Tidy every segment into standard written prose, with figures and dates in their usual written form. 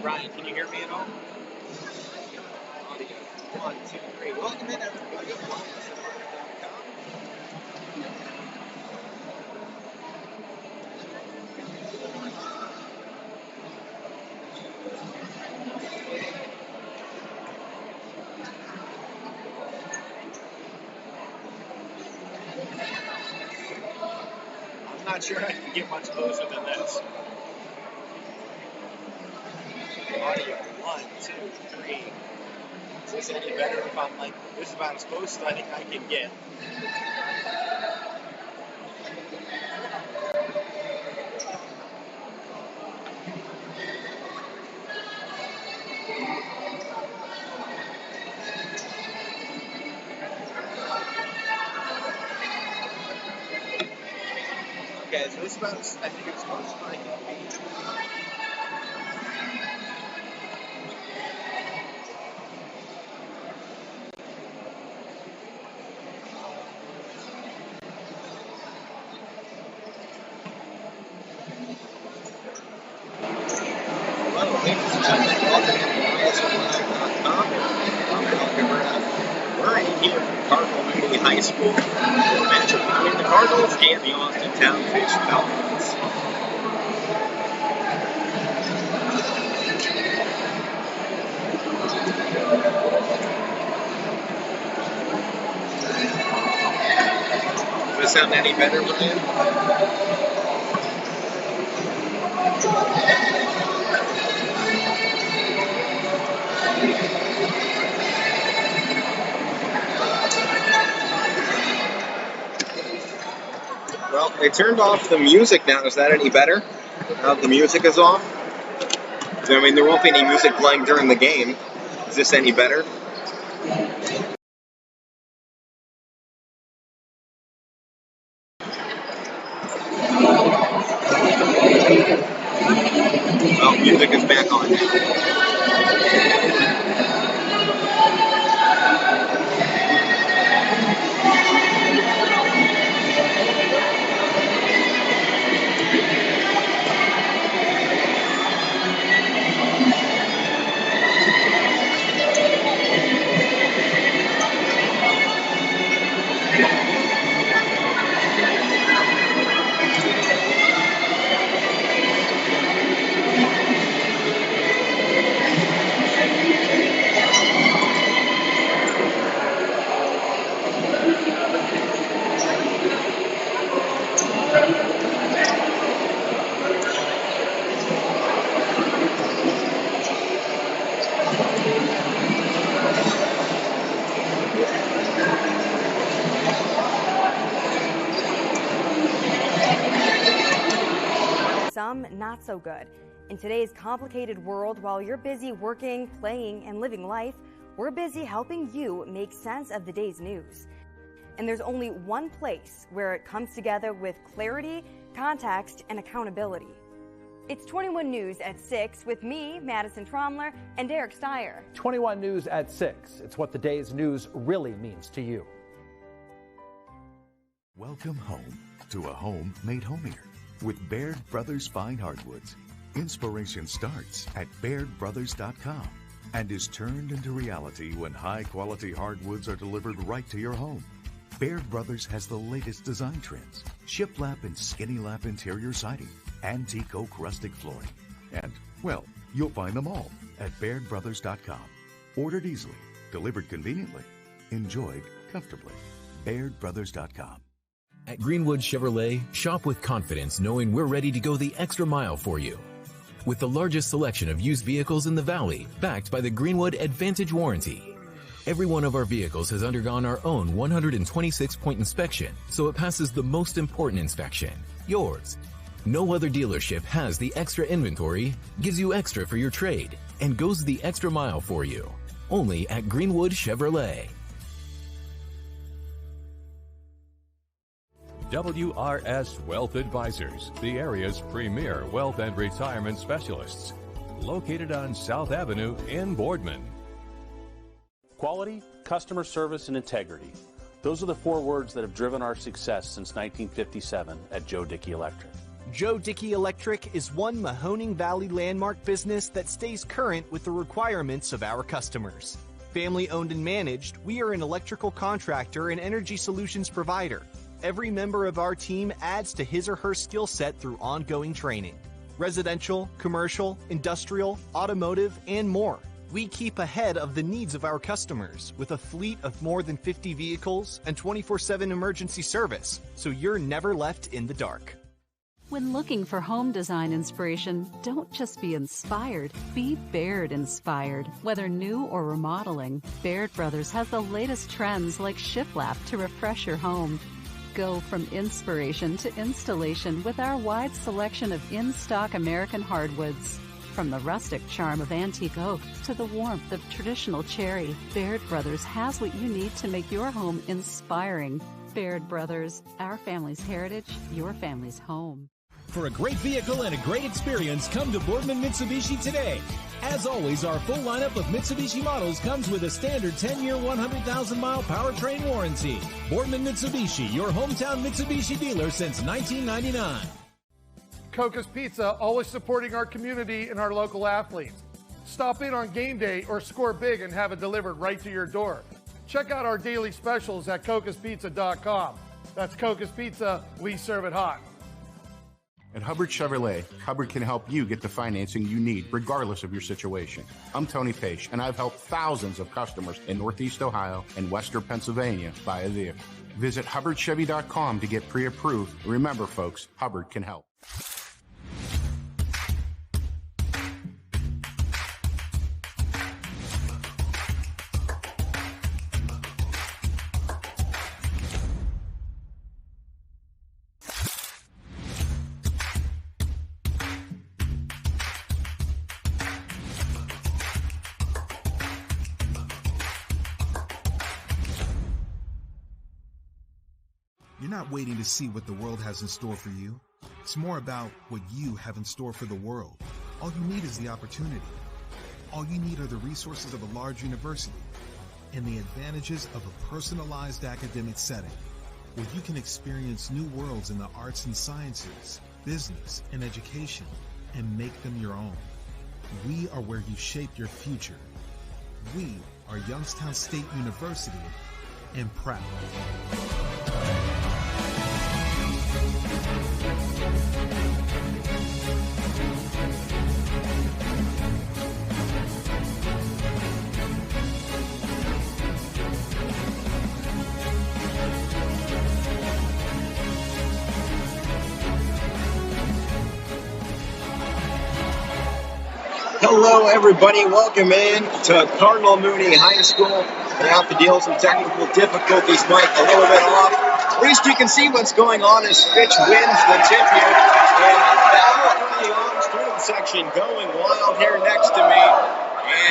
Ryan, can you hear me at all? Audio. 1, 2, 3. Welcome in, everybody. Welcome to Martin.com. I'm not sure I can get much closer than this. Audio. 1, 2, 3. Is this any better if I'm like, this is about as close as I think I can get? Okay, so this is about, I think it's close as I can be. Hello, ladies and gentlemen, welcome to Martin.com. We're in here from Cardinal Mooney High School, the matchup between the Cardinals and the Austintown Fitch Falcons. Does this sound any better, Brian? Well, they turned off the music now. Is that any better? Now the music is off? I mean, there won't be any music playing during the game. Is this any better? Well, music is back on now. Some not so good. In today's complicated world, while you're busy working, playing, and living life, we're busy helping you make sense of the day's news. And there's only one place where it comes together with clarity, context, and accountability. It's 21 News at 6 with me, Madison Tromler, and Derek Steyer. 21 News at 6. It's what the day's news really means to you. Welcome home to a home made homier with Baird Brothers Fine Hardwoods. Inspiration starts at BairdBrothers.com and is turned into reality when high-quality hardwoods are delivered right to your home. Baird Brothers has the latest design trends, shiplap and skinny lap interior siding, antique oak rustic flooring, and, well, you'll find them all at BairdBrothers.com. Ordered easily, delivered conveniently, enjoyed comfortably. BairdBrothers.com. At Greenwood Chevrolet, shop with confidence knowing we're ready to go the extra mile for you. With the largest selection of used vehicles in the Valley, backed by the Greenwood Advantage Warranty. Every one of our vehicles has undergone our own 126-point inspection, so it passes the most important inspection, yours. No other dealership has the extra inventory, gives you extra for your trade, and goes the extra mile for you. Only at Greenwood Chevrolet. WRS Wealth Advisors, the area's premier wealth and retirement specialists. Located on South Avenue in Boardman. Quality, customer service, and integrity. Those are the 4 words that have driven our success since 1957 at Joe Dickey Electric. Joe Dickey Electric is one Mahoning Valley landmark business that stays current with the requirements of our customers. Family owned and managed, we are an electrical contractor and energy solutions provider. Every member of our team adds to his or her skill set through ongoing training. Residential, commercial, industrial, automotive, and more. We keep ahead of the needs of our customers with a fleet of more than 50 vehicles and 24/7 emergency service, so you're never left in the dark. When looking for home design inspiration, don't just be inspired, be Baird inspired. Whether new or remodeling, Baird Brothers has the latest trends like shiplap to refresh your home. Go from inspiration to installation with our wide selection of in-stock American hardwoods. From the rustic charm of antique oak to the warmth of traditional cherry, Baird Brothers has what you need to make your home inspiring. Baird Brothers, our family's heritage, your family's home. For a great vehicle and a great experience, come to Boardman Mitsubishi today. As always, our full lineup of Mitsubishi models comes with a standard 10-year, 100,000-mile powertrain warranty. Boardman Mitsubishi, your hometown Mitsubishi dealer since 1999. Coca's Pizza, always supporting our community and our local athletes. Stop in on game day or score big and have it delivered right to your door. Check out our daily specials at cocaspizza.com. That's Coca's Pizza, we serve it hot. At Hubbard Chevrolet, Hubbard can help you get the financing you need, regardless of your situation. I'm Tony Page, and I've helped thousands of customers in Northeast Ohio and Western Pennsylvania buy a vehicle. Visit HubbardChevy.com to get pre-approved. Remember, folks, Hubbard can help. You're not waiting to see what the world has in store for you. It's more about what you have in store for the world. All you need is the opportunity. All you need are the resources of a large university and the advantages of a personalized academic setting where you can experience new worlds in the arts and sciences, business, and education and make them your own. We are where you shape your future. We are Youngstown State University and proud. Hello, everybody. Welcome in to Cardinal Mooney High School. They have to deal with some technical difficulties, Mike, a little bit off. At least you can see what's going on as Fitch wins the tip here. And foul early on, student section going wild here next to me.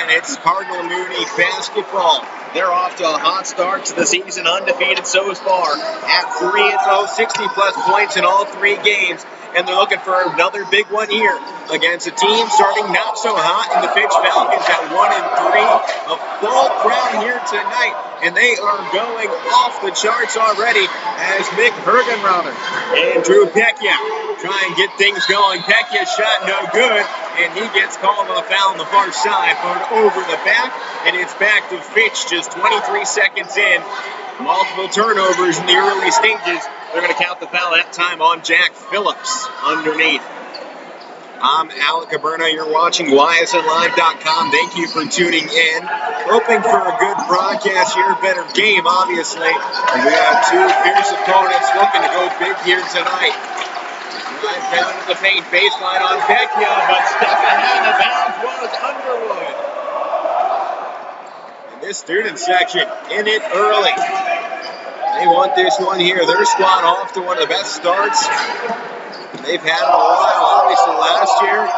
And it's Cardinal Mooney basketball. They're off to a hot start to the season, undefeated so far at 3-0, 60-plus points in all three games. And they're looking for another big one here against a team starting not so hot in the Fitch Falcons at 1-3. A full crowd here tonight, and they are going off the charts already as Mick Hergenrother and Drew Pecchia try and get things going. Pecchia's shot no good, and he gets called on a foul on the far side, but over the back, and it's back to Fitch just 23 seconds in. Multiple turnovers in the early stages. They're going to count the foul that time on Jack Phillips underneath. I'm Alec Caberna. You're watching YSNLive.com. Thank you for tuning in. Hoping for a good broadcast here. Better game, obviously. And we have two fierce opponents looking to go big here tonight. Drive down to the paint, baseline on Pecchia, but stepping out of bounds was Underwood. And this student section in it early. They want this one here. Their squad off to one of the best starts they've had in a while. Obviously last year,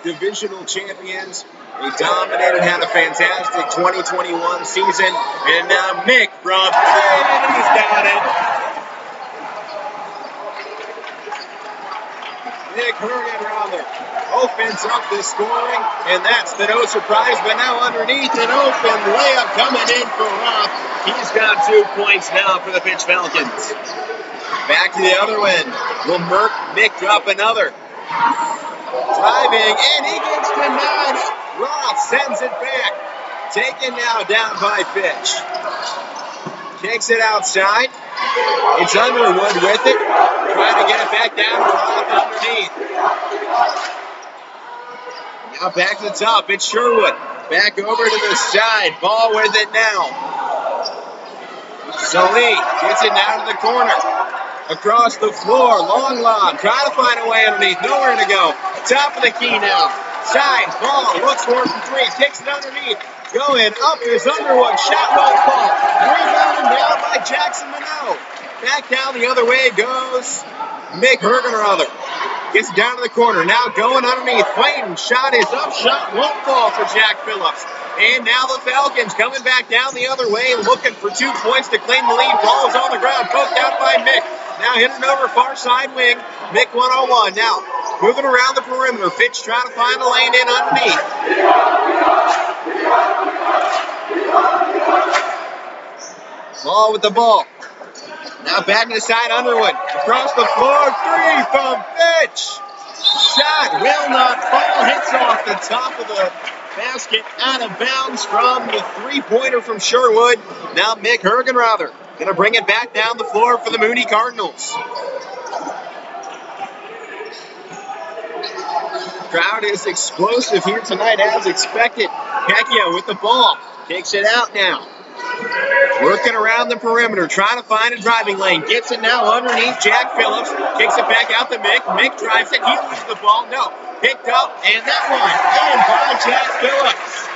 divisional champions. They dominated, had a fantastic 2021 season. And now Mick from and he's got it. Mick Hergenrother opens up the scoring, and that's the no surprise, but now underneath an open layup coming in for Roth. He's got 2 points now for the Fitch Falcons. Back to the other end. Will Mick drop another? Driving, and he gets denied. Roth sends it back. Taken now down by Fitch. Kicks it outside. It's Underwood with it. Trying to get it back down. Roth underneath. Now back to the top. It's Sherwood. Back over to the side. Ball with it now. Sully gets it down to the corner. Across the floor. Long lob. Trying to find a way underneath. Nowhere to go. Top of the key now. Side. Ball. Looks for it from three. Kicks it underneath. Going up is Underwood. Shot won't fall. Rebounded down by Jackson Minot. Back down the other way goes Mick Hergenrother. Gets down to the corner. Now going underneath. Clayton. Shot is up. Shot won't fall for Jack Phillips. And now the Falcons coming back down the other way, looking for 2 points to claim the lead. Ball is on the ground. Poked out by Mick. Now hitting over far side wing. Mick 1-on-1. Now moving around the perimeter. Fitch trying to find a lane in underneath. Ball with the ball. Now back to the side, Underwood. Across the floor, three from Fitch. Shot will not fall. Hits off the top of the basket, out of bounds from the three-pointer from Sherwood. Now Mick Hergenrother going to bring it back down the floor for the Mooney Cardinals. Crowd is explosive here tonight as expected. Pecchia with the ball. Takes it out now. Working around the perimeter, trying to find a driving lane. Gets it now underneath Jack Phillips. Kicks it back out to Mick. Mick drives it. He loses the ball. No. Picked up, and that one in by Jack Phillips.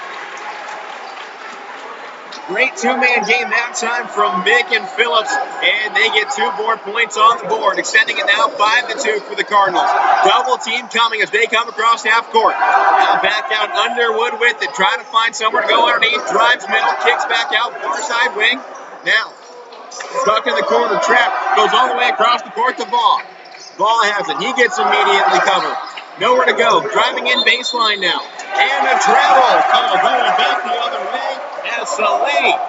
Great two-man game that time from Mick and Phillips, and they get 2 more points on the board, extending it now 5-2 for the Cardinals. Double team coming as they come across half court. Now back out Underwood with it, trying to find somewhere to go underneath. Drives middle, kicks back out far side wing. Now stuck in the corner, trap goes all the way across the court to Ball. Ball has it. He gets immediately covered. Nowhere to go. Driving in baseline now. And a travel. Going back the other way as Saleh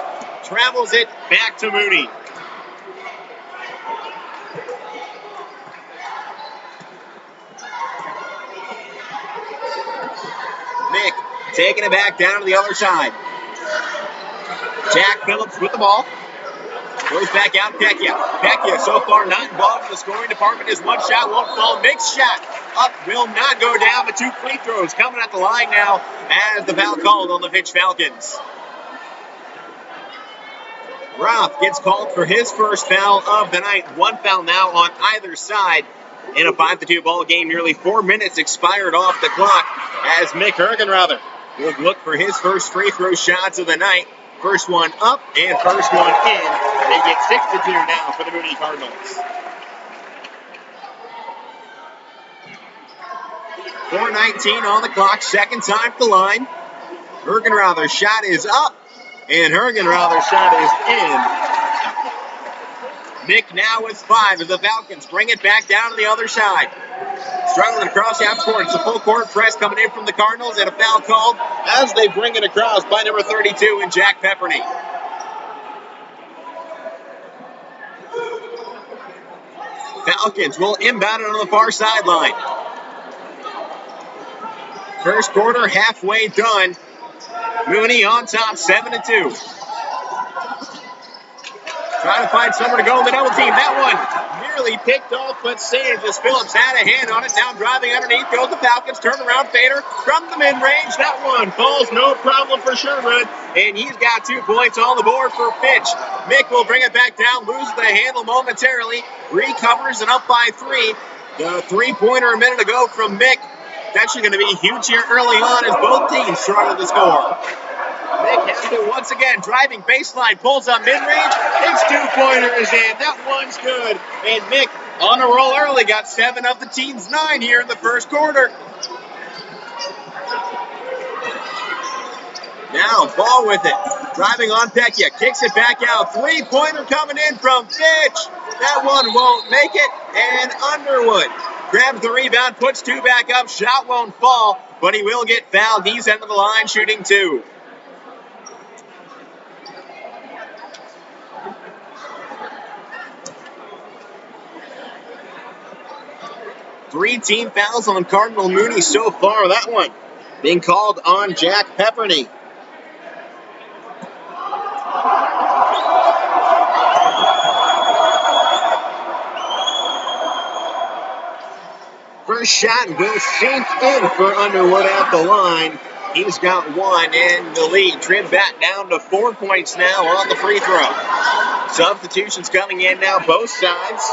travels it back to Mooney. Mick taking it back down to the other side. Jack Phillips with the ball. Goes back out, Pecchia. Pecchia so far not involved in the scoring department. His one shot won't fall. Mick's shot up will not go down, but 2 free throws coming at the line now as the foul called on the Fitch Falcons. Roth gets called for his first foul of the night. 1 foul now on either side in a 5-2 ball game. Nearly 4 minutes expired off the clock as Mick Hergenrother will look for his first free throw shots of the night. First one up and first one in. They get 6-2 now for the Mooney Cardinals. 4:19 on the clock. Second time at the line. Hergenrother's shot is up. And Hergenrother's shot is in. Mick now with 5 as the Falcons bring it back down to the other side. Struggling across half court. It's a full court press coming in from the Cardinals and a foul called as they bring it across by number 32 in Jack Pepperny. Falcons will inbound it on the far sideline. First quarter halfway done. Mooney on top, 7-2. Trying to find somewhere to go in the double team. That one nearly picked off, but saved as Phillips had a hand on it. Now driving underneath goes the Falcons. Turnaround fader from the mid-range. That one falls, no problem for Sherwood. And he's got 2 points on the board for Fitch. Mick will bring it back down, loses the handle momentarily. Recovers and up by 3. The three-pointer a minute ago from Mick. That's actually going to be huge here early on as both teams struggle to score. Mick has it once again, driving baseline, pulls up mid-range, his 2-pointer is in. That one's good. And Mick on a roll early, got 7 of the team's 9 here in the first quarter. Now, Ball with it, driving on Pecchia, kicks it back out. 3-pointer coming in from Fitch. That one won't make it, and Underwood grabs the rebound, puts 2 back up. Shot won't fall, but he will get fouled. He's end of the line shooting 2. 3 team fouls on Cardinal Mooney so far. That one being called on Jack Pepperny. First shot will sink in for Underwood at the line. He's got one in the lead. Trimmed back down to 4 points now on the free throw. Substitutions coming in now, both sides.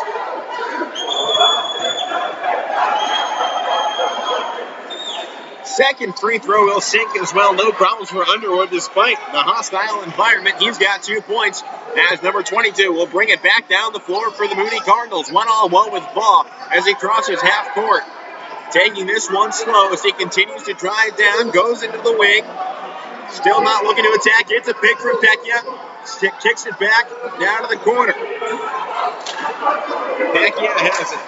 Second free throw will sink as well. No problems for Underwood despite the hostile environment. He's got 2 points as number 22 will bring it back down the floor for the Mooney Cardinals. 1-on-1 with Ball as he crosses half court. Taking this one slow as he continues to drive down, goes into the wing. Still not looking to attack. It's a pick from Pecchia. Kicks it back down to the corner. Pecchia has it.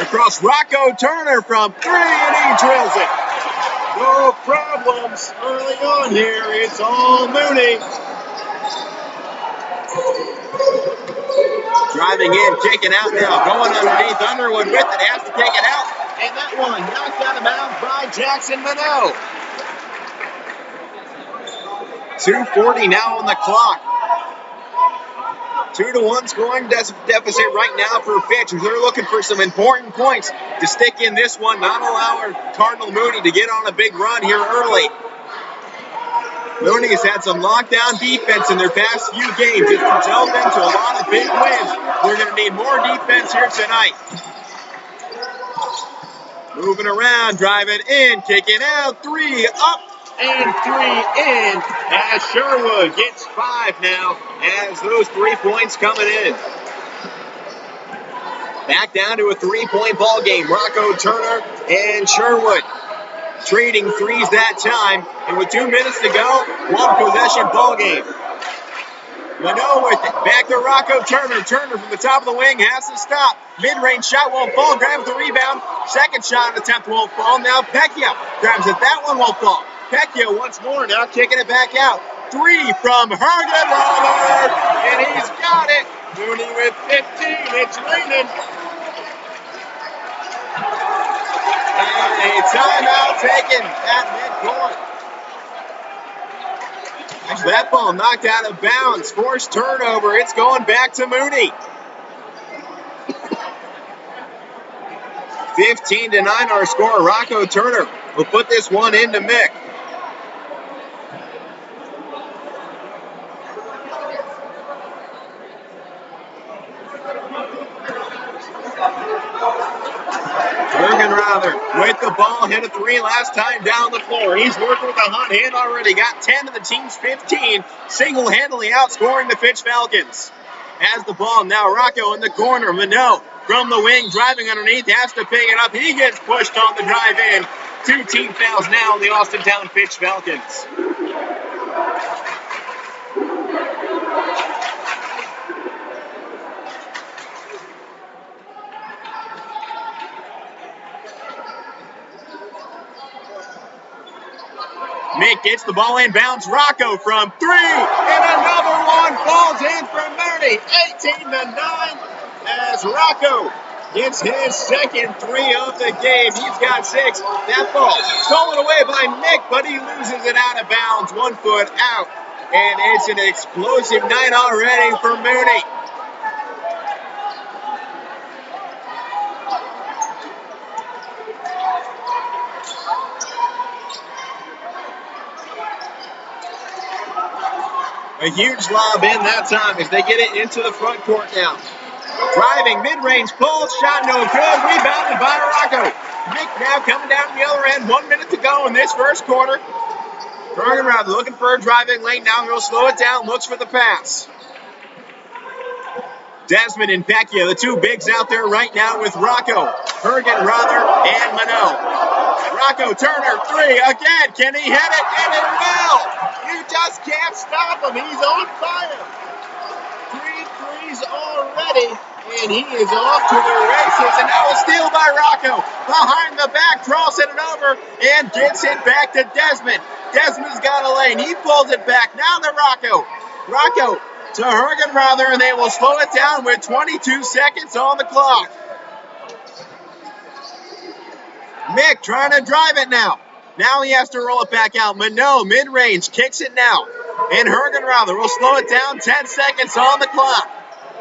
Across Rocco Turner from 3, and he drills it. No problems early on here. It's all Mooney. Driving in, kicking out now. Going underneath Underwood with it. Has to kick it out. And that one knocked out of bounds by Jackson Minot. 2:40 now on the clock. 2-1 scoring deficit right now for Fitch. They're looking for some important points to stick in this one, not allow Cardinal Mooney to get on a big run here early. Mooney has had some lockdown defense in their past few games. It's propelled them to a lot of big wins. They're going to need more defense here tonight. Moving around, driving in, kicking out, 3 up and 3 in as Sherwood gets 5 now as those 3 points coming in. Back down to a 3-point ball game. Rocco Turner and Sherwood trading threes that time. And with 2 minutes to go, 1 possession ball game. Minot with it. Back to Rocco Turner. Turner from the top of the wing has to stop. Mid-range shot won't fall. Grabs the rebound. Second shot attempt won't fall. Now Pecchia grabs it. That one won't fall. Pecchia once more. Now kicking it back out. 3 from Hergenrother. And he's got it. Mooney with 15. It's raining. And a timeout taken at midcourt. Actually, that ball knocked out of bounds. Forced turnover. It's going back to Mooney. 15-9 our score. Rocco Turner will put this one into Mick. Hergenrother with the ball, hit a 3 last time down the floor. He's working with a hot hand already. Got 10 of the team's 15. Single-handedly outscoring the Fitch Falcons. Has the ball now. Rocco in the corner. Minot from the wing, driving underneath, has to pick it up. He gets pushed on the drive in. 2 team fouls now on the Austintown Fitch Falcons. Mick gets the ball inbounds. Rocco from 3, and another one falls in for Mooney. 18-9 as Rocco gets his second 3 of the game. He's got 6. That ball stolen away by Mick, but he loses it out of bounds. 1 foot out, and it's an explosive night already for Mooney. A huge lob in that time as they get it into the front court now. Driving, mid-range pull, shot no good, rebounded by Rocco. Mick now coming down the other end, 1 minute to go in this first quarter. Hergenrother looking for a driving lane, now he'll slow it down, looks for the pass. Desmond and Pecchia, the 2 bigs out there right now with Rocco, Hergenrother, and Minot. Rocco Turner, 3 again. Can he hit it? And it will. You just can't stop him. He's on fire. 3 threes already, and he is off to the races. And now a steal by Rocco. Behind the back, crossing it over, and gets it back to Desmond. Desmond's got a lane. He pulls it back. Now to Rocco. Rocco to Hergenrother, and they will slow it down with 22 seconds on the clock. Mick trying to drive it now. Now he has to roll it back out. Minot, mid-range, kicks it now. And Hergenrother will slow it down. 10 seconds on the clock.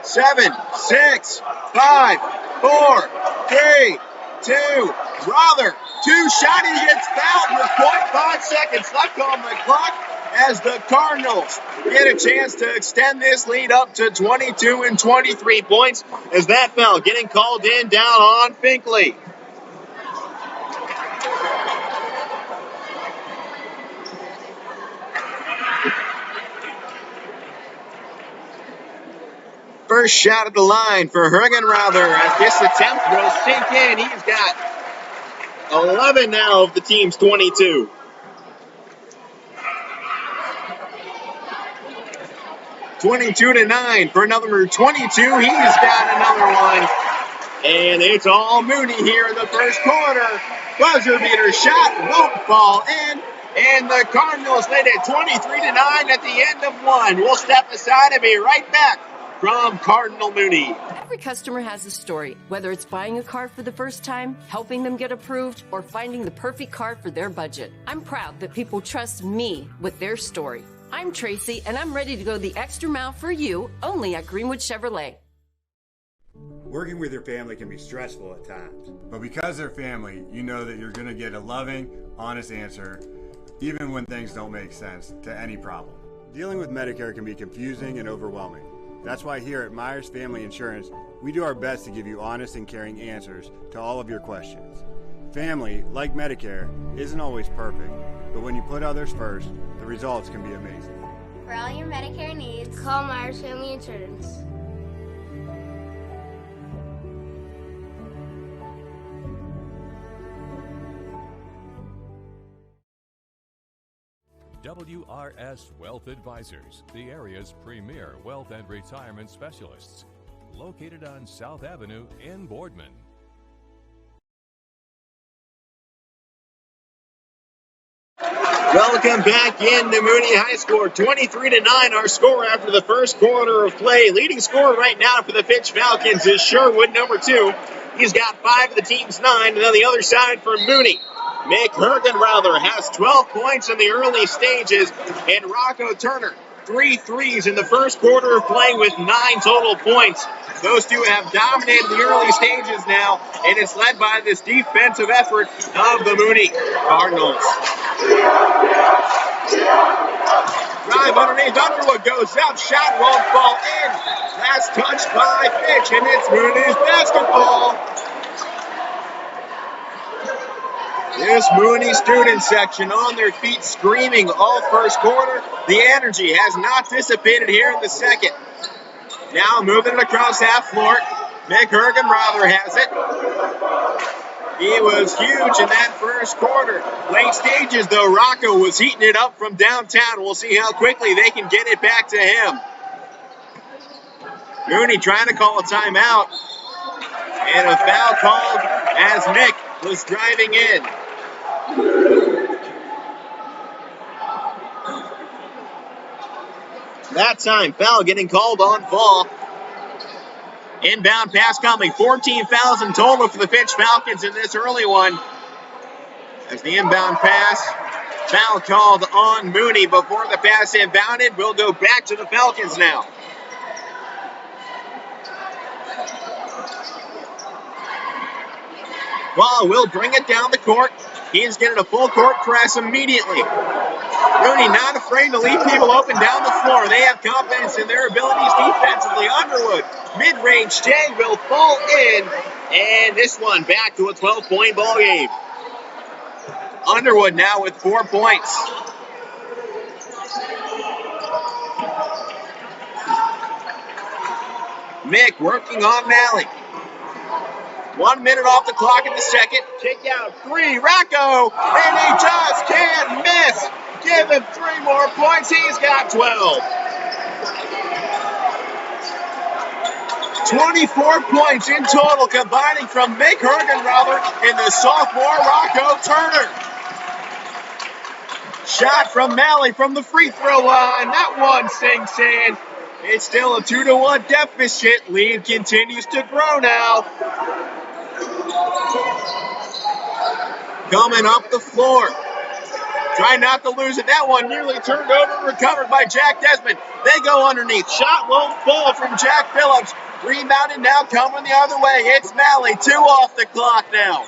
7, 6, 5, 4, 3, 2. Rother, two shot. He gets fouled with 0.5 seconds left on the clock as the Cardinals get a chance to extend this lead up to 22 and 23 points as that foul getting called in down on Finkley. First shot at the line for Hergenrother as this attempt will sink in. He's got 11 now of the team's 22. (22-9) for number 22. He's got another one. And it's all Mooney here in the first quarter. Buzzer beater shot won't fall in. And the Cardinals lead it 23-9 at the end of one. We'll step aside and be right back from Cardinal Mooney. Every customer has a story, whether it's buying a car for the first time, helping them get approved, or finding the perfect car for their budget. I'm proud that people trust me with their story. I'm Tracy, and I'm ready to go the extra mile for you, only at Greenwood Chevrolet. Working with your family can be stressful at times, but because they're family, you know that you're going to get a loving, honest answer, even when things don't make sense to any problem. Dealing with Medicare can be confusing and overwhelming. That's why here at Myers Family Insurance, we do our best to give you honest and caring answers to all of your questions. Family, like Medicare, isn't always perfect, but when you put others first, the results can be amazing. For all your Medicare needs, call Myers Family Insurance. WRS Wealth Advisors, the area's premier wealth and retirement specialists, located on South Avenue in Boardman. Welcome back into Mooney High School. 23-9 our score after the first quarter of play. Leading scorer right now for the Fitch Falcons is Sherwood, number 2. He's got 5 of the team's 9. And on the other side for Mooney, Mick Hergenrother has 12 points in the early stages. And Rocco Turner, 3 threes in the first quarter of play with 9 total points. Those two have dominated the early stages now, and it's led by this defensive effort of the Mooney Cardinals. Drive underneath, Underwood goes up, shot won't fall in. Last touch by Fitch, and it's Mooney's basketball. This Mooney student section on their feet screaming all first quarter. The energy has not dissipated here in the second. Now moving it across half floor. Mick Hergenrother has it. He was huge in that first quarter. Late stages, though, Rocco was heating it up from downtown. We'll see how quickly they can get it back to him. Mooney trying to call a timeout. And a foul called as Mick was driving in. That time, foul getting called on Fall. Inbound pass coming. 14 fouls in total for the Fitch Falcons in this early one. As the inbound pass, foul called on Mooney before the pass inbounded. We'll go back to the Falcons now. Ball will bring it down the court. He's getting a full court press immediately. Mooney not afraid to leave people open down the floor. They have confidence in their abilities defensively. Underwood, mid-range J will fall in. And this one back to a 12-point ball game. Underwood now with 4 points. Mick working on Malley. 1 minute off the clock in the second. Kick out 3. Rocco, and he just can't miss. Give him 3 more points. He's got 12. 24 points in total, combining from Mick Hergenrother and the sophomore Rocco Turner. Shot from Malley from the free throw line. That one sinks in. It's still a 2-1 deficit. Lead continues to grow now. Coming up the floor. Trying not to lose it. That one nearly turned over, recovered by Jack Desmond. They go underneath. Shot won't fall from Jack Phillips. Rebounded now, coming the other way. It's Malley. 2 off the clock now.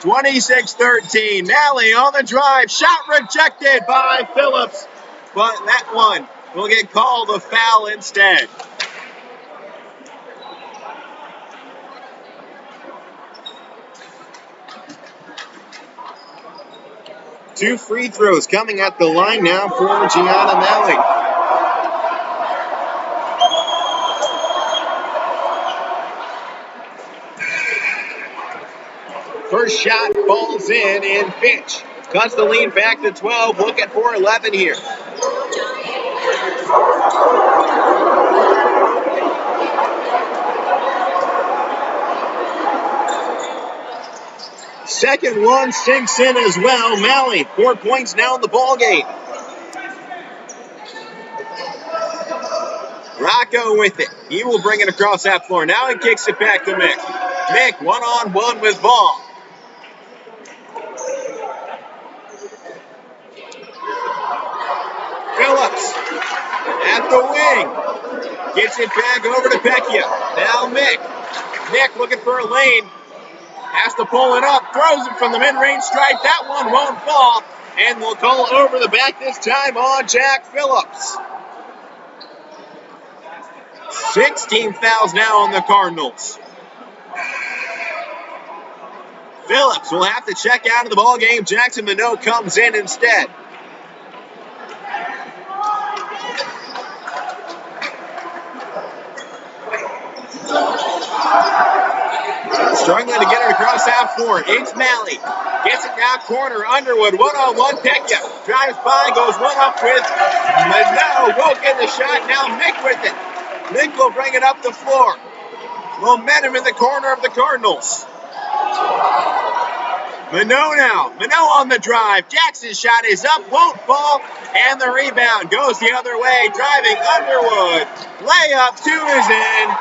26-13. Malley on the drive. Shot rejected by Phillips. But that one will get called a foul instead. Two free throws coming at the line now for Gianna Malley. First shot falls in Fitch cuts the lead back to 12, looking for 11 here. Second one sinks in as well. Malley, 4 points now in the ball game. Rocco with it. He will bring it across that floor. Now he kicks it back to Mick. Mick, one-on-one with ball. Phillips at the wing. Gets it back over to Pecchia. Now Mick. Mick looking for a lane. Has to pull it up. Throws it from the mid-range stripe. That one won't fall. And we'll call over the back this time on Jack Phillips. 16 fouls now on the Cardinals. Phillips will have to check out of the ball game. Jackson Minot comes in instead. Struggling to get it across half court. It's Malley. Gets it now corner. Underwood. One-on-one. Pecchia drives by. Goes one up with Minot. Won't get the shot. Now Mick with it. Mick will bring it up the floor. Momentum in the corner of the Cardinals. Minot now. Minot on the drive. Jackson's shot is up. Won't fall. And the rebound goes the other way. Driving Underwood. Layup. 2 is in.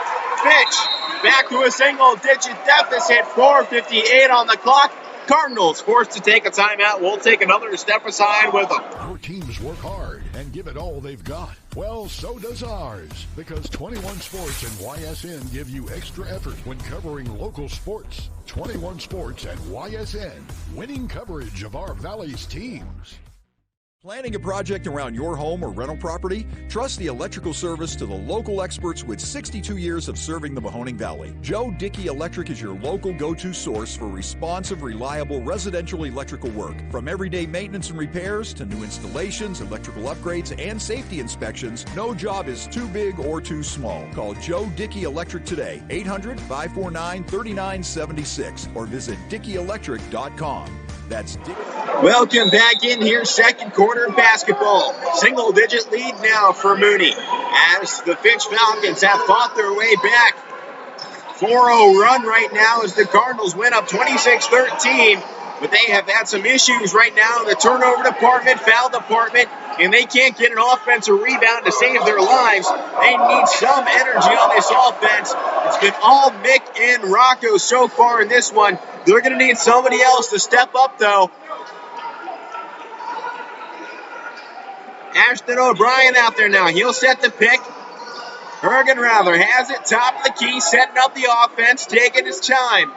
Fitch back to a single-digit deficit. 4:58 on the clock. Cardinals forced to take a timeout. We'll take another step aside with them. Our teams work hard and give it all they've got. Well, so does ours, because 21 Sports and YSN give you extra effort when covering local sports. 21 Sports and YSN, winning coverage of our Valley's teams. Planning a project around your home or rental property? Trust the electrical service to the local experts with 62 years of serving the Mahoning Valley. Joe Dickey Electric is your local go-to source for responsive, reliable residential electrical work. From everyday maintenance and repairs to new installations, electrical upgrades, and safety inspections, no job is too big or too small. Call Joe Dickey Electric today, 800-549-3976, or visit DickeyElectric.com. That's Dickey. Welcome back in here, second quarter basketball. Single-digit lead now for Mooney as the Fitch Falcons have fought their way back. 4-0 run right now as the Cardinals win up 26-13, but they have had some issues right now in the turnover department, foul department, and they can't get an offensive rebound to save their lives. They need some energy on this offense. It's been all Mick and Rocco so far in this one. They're going to need somebody else to step up, though. Ashton O'Brien out there now. He'll set the pick. Hergenrather has it, top of the key, setting up the offense, taking his time.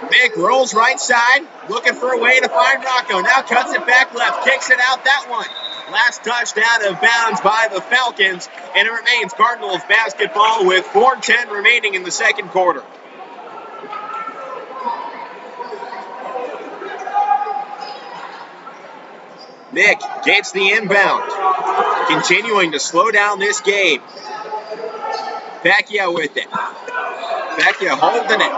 Mick rolls right side, looking for a way to find Rocco. Now cuts it back left, kicks it out that one. Last touched out of bounds by the Falcons, and it remains Cardinals basketball with 4:10 remaining in the second quarter. Mick gets the inbound, continuing to slow down this game. Pecchia with it. Pecchia holding it.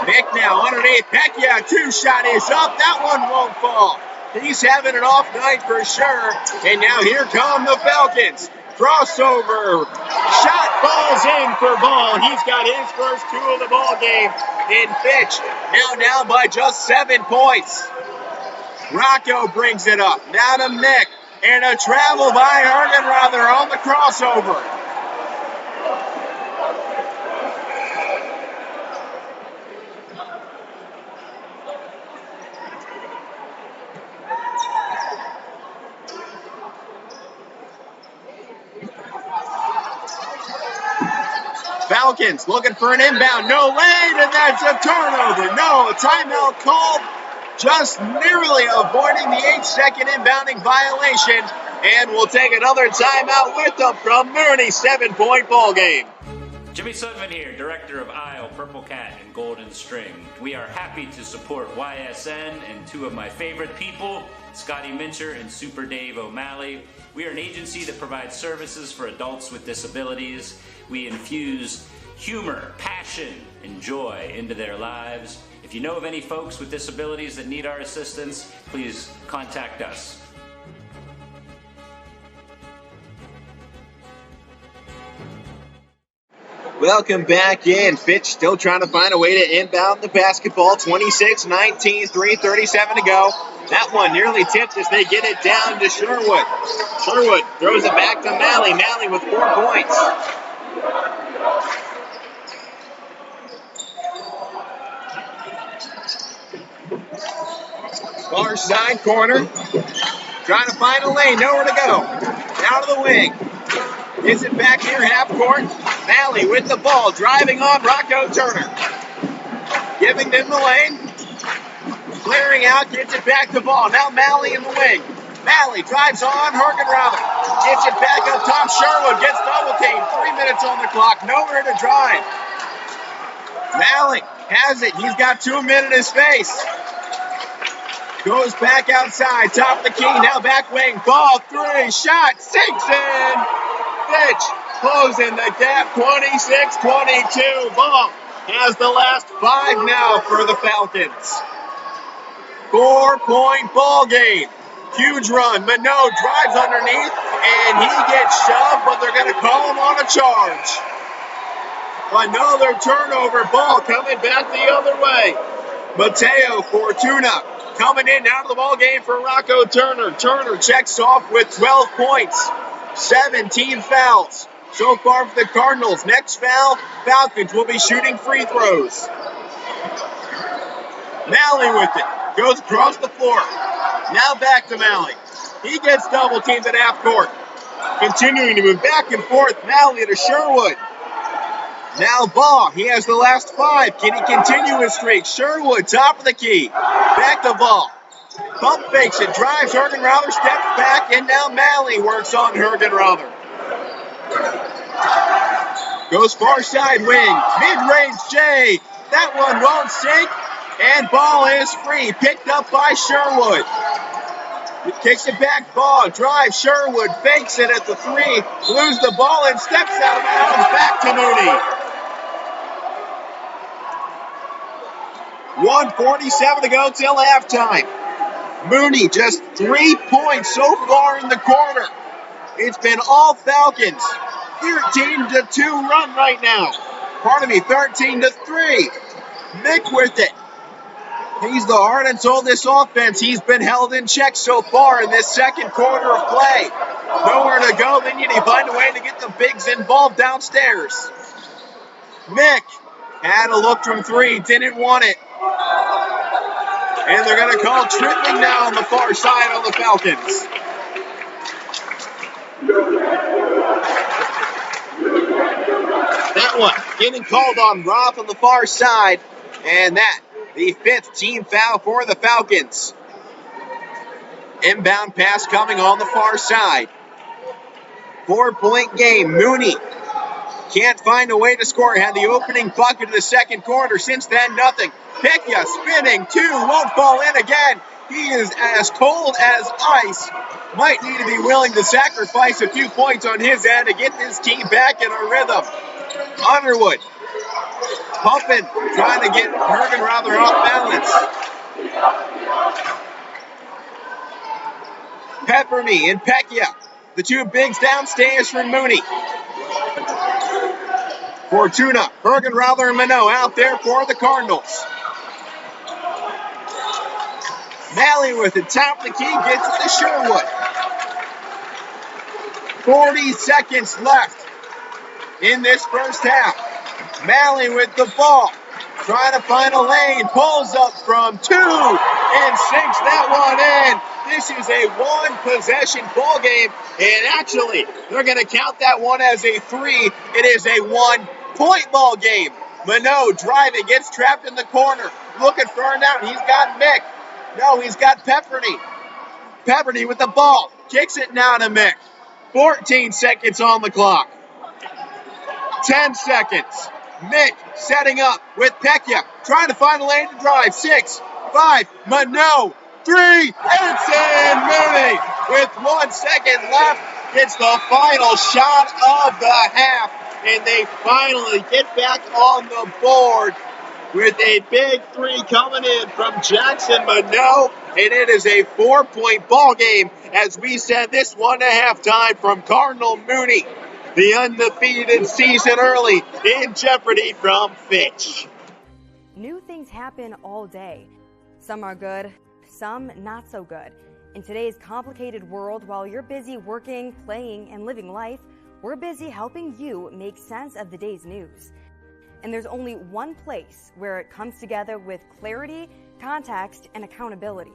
Mick now underneath. Pecchia, 2-shot is up. That one won't fall. He's having an off night for sure. And now here come the Falcons. Crossover. Shot falls in for Ball. He's got his first 2 of the ball game in Fitch. Now down by just 7 points. Rocco brings it up. Now to Mick. And a travel by Hergenrother on the crossover. Falcons looking for an inbound. No lane, and that's a turnover. No, a timeout called. Just narrowly avoiding the 8-second inbounding violation. And we'll take another timeout with them from Mooney. 7-point ball game. Jimmy Sutton here, director of Isle, Purple Cat, and Golden String. We are happy to support YSN and two of my favorite people, Scotty Mincher and Super Dave O'Malley. We are an agency that provides services for adults with disabilities. We infuse humor, passion, and joy into their lives. If you know of any folks with disabilities that need our assistance, please contact us. Welcome back in. Fitch still trying to find a way to inbound the basketball. 26-19, 3:37 to go. That one nearly tipped as they get it down to Sherwood. Sherwood throws it back to Malley. Malley with 4 points. Far side corner. Trying to find a lane. Nowhere to go. Out of the wing. Gets it back near half court. Malley with the ball. Driving on Rocco Turner. Giving them the lane. Clearing out. Gets it back to ball. Now Malley in the wing. Malley drives on Hergenrother. Gets it back up top. Sherwood gets double teamed. 3 minutes on the clock. Nowhere to drive. Malley has it. He's got 2 men in his face. Goes back outside. Top of the key. Now back wing. Ball. 3. Shot. Sinks in. Fitch closing the gap. 26-22. Ball has the last 5 now for the Falcons. 4-point ball game. Huge run. Minot drives underneath, and he gets shoved, but they're going to call him on a charge. Another turnover. Ball coming back the other way. Mateo Fortuna coming in out of the ball game for Rocco Turner. Turner checks off with 12 points. 17 fouls so far for the Cardinals. Next foul, Falcons will be shooting free throws. Malley with it. Goes across the floor. Now back to Malley. He gets double teamed at half court. Continuing to move back and forth. Malley to Sherwood. Now Ball. He has the last 5. Can he continue his streak? Sherwood, top of the key. Back to Ball. Pump fakes it. Drives Hergenrother. Steps back. And now Malley works on Hergenrother. Goes far side wing. Mid-range J. That one won't sink. And Ball is free. Picked up by Sherwood. He kicks it back. Ball drives. Sherwood fakes it at the 3. Loses the ball and steps out of bounds. Back to Mooney. 1:47 to go till halftime. Mooney just 3 points so far in the quarter. It's been all Falcons. 13-2 run right now. 13-3. Mick with it. He's the heart and soul of this offense. He's been held in check so far in this second quarter of play. Nowhere to go. Then you need to find a way to get the bigs involved downstairs. Mick had a look from 3. Didn't want it. And they're going to call tripping now on the far side on the Falcons. That one getting called on Roth on the far side. And that, the 5th team foul for the Falcons. Inbound pass coming on the far side. 4-point game. Mooney can't find a way to score. Had the opening bucket of the second quarter. Since then, nothing. Picchia spinning. 2. Won't fall in again. He is as cold as ice. Might need to be willing to sacrifice a few points on his end to get this team back in a rhythm. Underwood pumping, trying to get Hergenrother off balance. Pepperme and Pecchia, the 2 bigs downstairs from Mooney. Fortuna, Hergenrother, and Minot out there for the Cardinals. Malley with the top of the key gets it to Sherwood. 40 seconds left in this first half. Malley with the ball, trying to find a lane, pulls up from 2 and sinks that one in. This is a one-possession ball game, and actually, they're going to count that one as a 3. It is a one-point ball game. Minot driving, gets trapped in the corner, looking for an out. He's got Mick. No, he's got Pepperny. Pepperny with the ball, kicks it now to Mick. 14 seconds on the clock. 10 seconds. Mick setting up with Pekya, trying to find a lane to drive. 6, 5, Minot, 3, it's in. Mooney with 1 second left gets the final shot of the half, and they finally get back on the board with a big 3 coming in from Jackson Minot, and it is a 4-point ball game as we send this one to halftime from Cardinal Mooney. The undefeated season early in jeopardy from Fitch. New things happen all day. Some are good, some not so good. In today's complicated world, while you're busy working, playing, and living life, we're busy helping you make sense of the day's news. And there's only one place where it comes together with clarity, context, and accountability.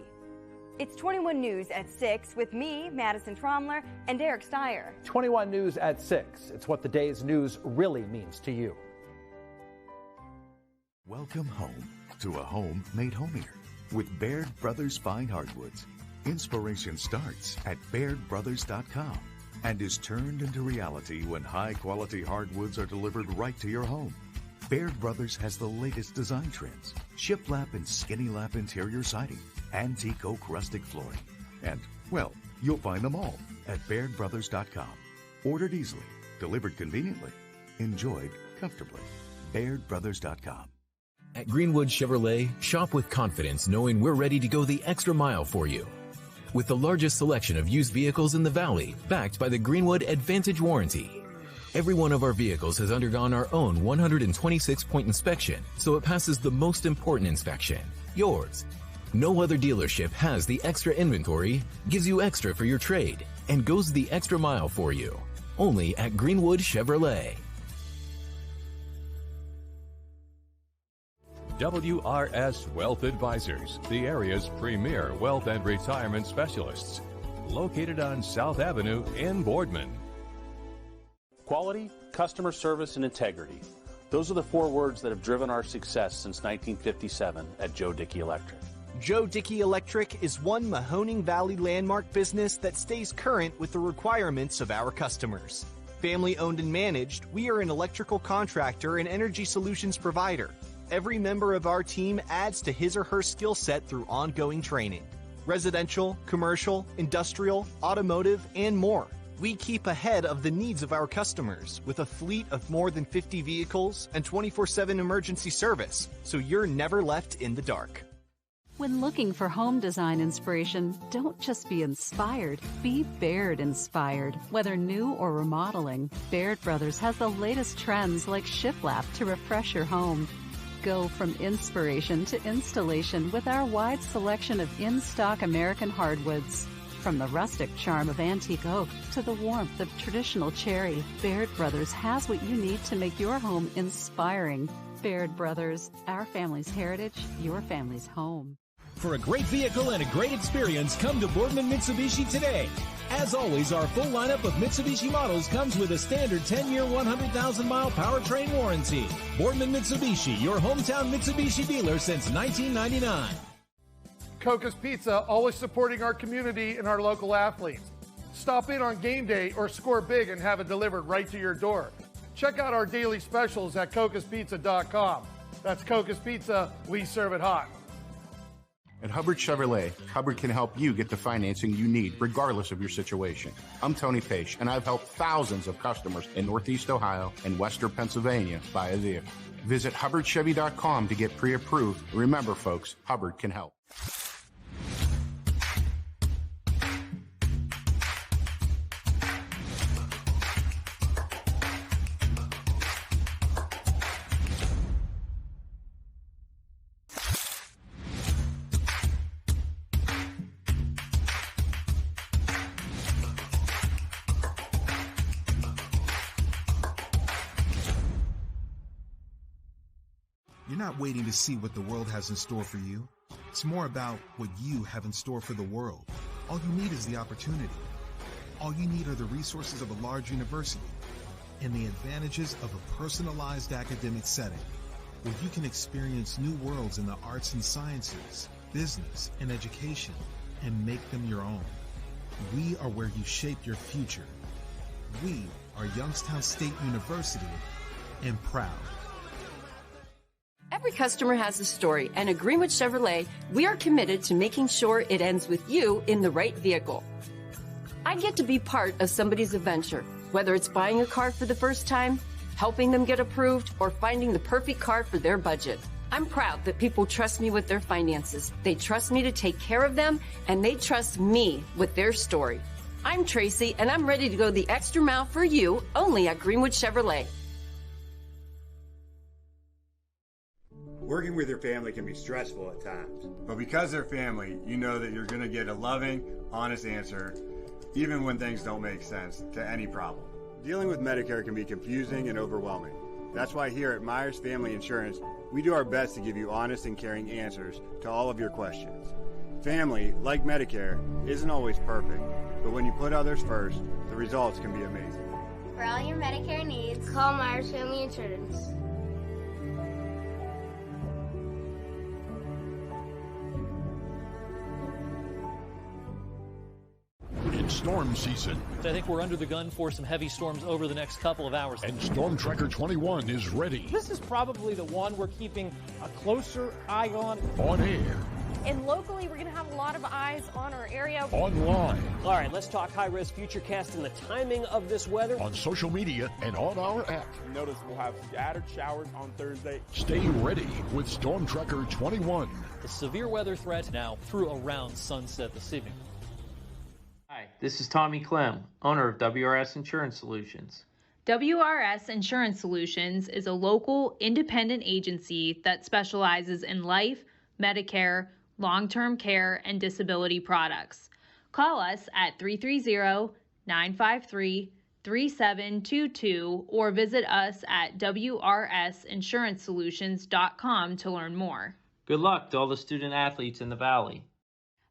It's 21 News at 6 with me, Madison Tromler, and Derek Steyer. 21 News at 6. It's what the day's news really means to you. Welcome home to a home made homier with Baird Brothers Fine Hardwoods. Inspiration starts at BairdBrothers.com and is turned into reality when high-quality hardwoods are delivered right to your home. Baird Brothers has the latest design trends: shiplap and skinny lap interior siding, antique oak rustic flooring, and, well, you'll find them all at BairdBrothers.com. Ordered easily, delivered conveniently, enjoyed comfortably. BairdBrothers.com. At Greenwood Chevrolet, shop with confidence knowing we're ready to go the extra mile for you. With the largest selection of used vehicles in the Valley, backed by the Greenwood Advantage Warranty. Every one of our vehicles has undergone our own 126-point inspection, so it passes the most important inspection, yours. No other dealership has the extra inventory, gives you extra for your trade, and goes the extra mile for you. Only at Greenwood Chevrolet. WRS Wealth Advisors, the area's premier wealth and retirement specialists. Located on South Avenue in Boardman. Quality, customer service, and integrity. Those are the 4 words that have driven our success since 1957 at Joe Dickey Electric. Joe Dickey Electric is one Mahoning Valley landmark business that stays current with the requirements of our customers. Family owned and managed, we are an electrical contractor and energy solutions provider. Every member of our team adds to his or her skill set through ongoing training. Residential, commercial, industrial, automotive, and more. We keep ahead of the needs of our customers with a fleet of more than 50 vehicles and 24/7 emergency service, so you're never left in the dark. When looking for home design inspiration, don't just be inspired, be Baird inspired. Whether new or remodeling, Baird Brothers has the latest trends like shiplap to refresh your home. Go from inspiration to installation with our wide selection of in-stock American hardwoods. From the rustic charm of antique oak to the warmth of traditional cherry, Baird Brothers has what you need to make your home inspiring. Baird Brothers, our family's heritage, your family's home. For a great vehicle and a great experience, come to Boardman Mitsubishi today. As always, our full lineup of Mitsubishi models comes with a standard 10-year, 100,000-mile powertrain warranty. Boardman Mitsubishi, your hometown Mitsubishi dealer since 1999. Coca's Pizza, always supporting our community and our local athletes. Stop in on game day or score big and have it delivered right to your door. Check out our daily specials at cocaspizza.com. That's Coca's Pizza, we serve it hot. At Hubbard Chevrolet, Hubbard can help you get the financing you need regardless of your situation. I'm Tony Page, and I've helped thousands of customers in Northeast Ohio and Western Pennsylvania buy a vehicle. Visit HubbardChevy.com to get pre-approved. Remember, folks, Hubbard can help. You're not waiting to see what the world has in store for you. It's more about what you have in store for the world. All you need is the opportunity. All you need are the resources of a large university and the advantages of a personalized academic setting where you can experience new worlds in the arts and sciences, business, and education and make them your own. We are where you shape your future. We are Youngstown State University and proud. Every customer has a story, and at Greenwood Chevrolet, we are committed to making sure it ends with you in the right vehicle. I get to be part of somebody's adventure, whether it's buying a car for the first time, helping them get approved, or finding the perfect car for their budget. I'm proud that people trust me with their finances. They trust me to take care of them, and they trust me with their story. I'm Tracy, and I'm ready to go the extra mile for you, only at Greenwood Chevrolet. Working with your family can be stressful at times, but because they're family, you know that you're going to get a loving, honest answer, even when things don't make sense, to any problem. Dealing with Medicare can be confusing and overwhelming. That's why here at Myers Family Insurance, we do our best to give you honest and caring answers to all of your questions. Family, like Medicare, isn't always perfect, but when you put others first, the results can be amazing. For all your Medicare needs, call Myers Family Insurance. Storm season. I think we're under the gun for some heavy storms over the next couple of hours. And Storm Tracker 21 is ready. This is probably the one we're keeping a closer eye on. On air. And locally, we're going to have a lot of eyes on our area. Online. All right, let's talk high-risk futurecast and the timing of this weather. On social media and on our app. Notice we'll have scattered showers on Thursday. Stay ready with Storm Tracker 21. The severe weather threat now through around sunset this evening. Hi, this is Tommy Clem, owner of WRS Insurance Solutions. WRS Insurance Solutions is a local independent agency that specializes in life, Medicare, long-term care, and disability products. Call us at 330-953-3722 or visit us at wrsinsurancesolutions.com to learn more. Good luck to all the student athletes in the Valley.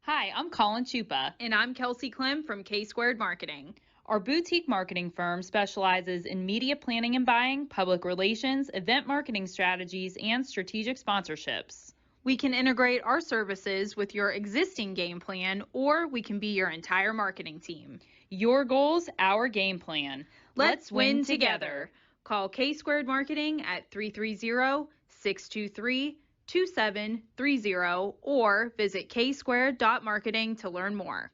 Hi, I'm Colin Chupa. And I'm Kelsey Clem from K-Squared Marketing. Our boutique marketing firm specializes in media planning and buying, public relations, event marketing strategies, and strategic sponsorships. We can integrate our services with your existing game plan, or we can be your entire marketing team. Your goals, our game plan. Let's win together. Call K-Squared Marketing at 330-623-2730 or visit ksquared.marketing to learn more.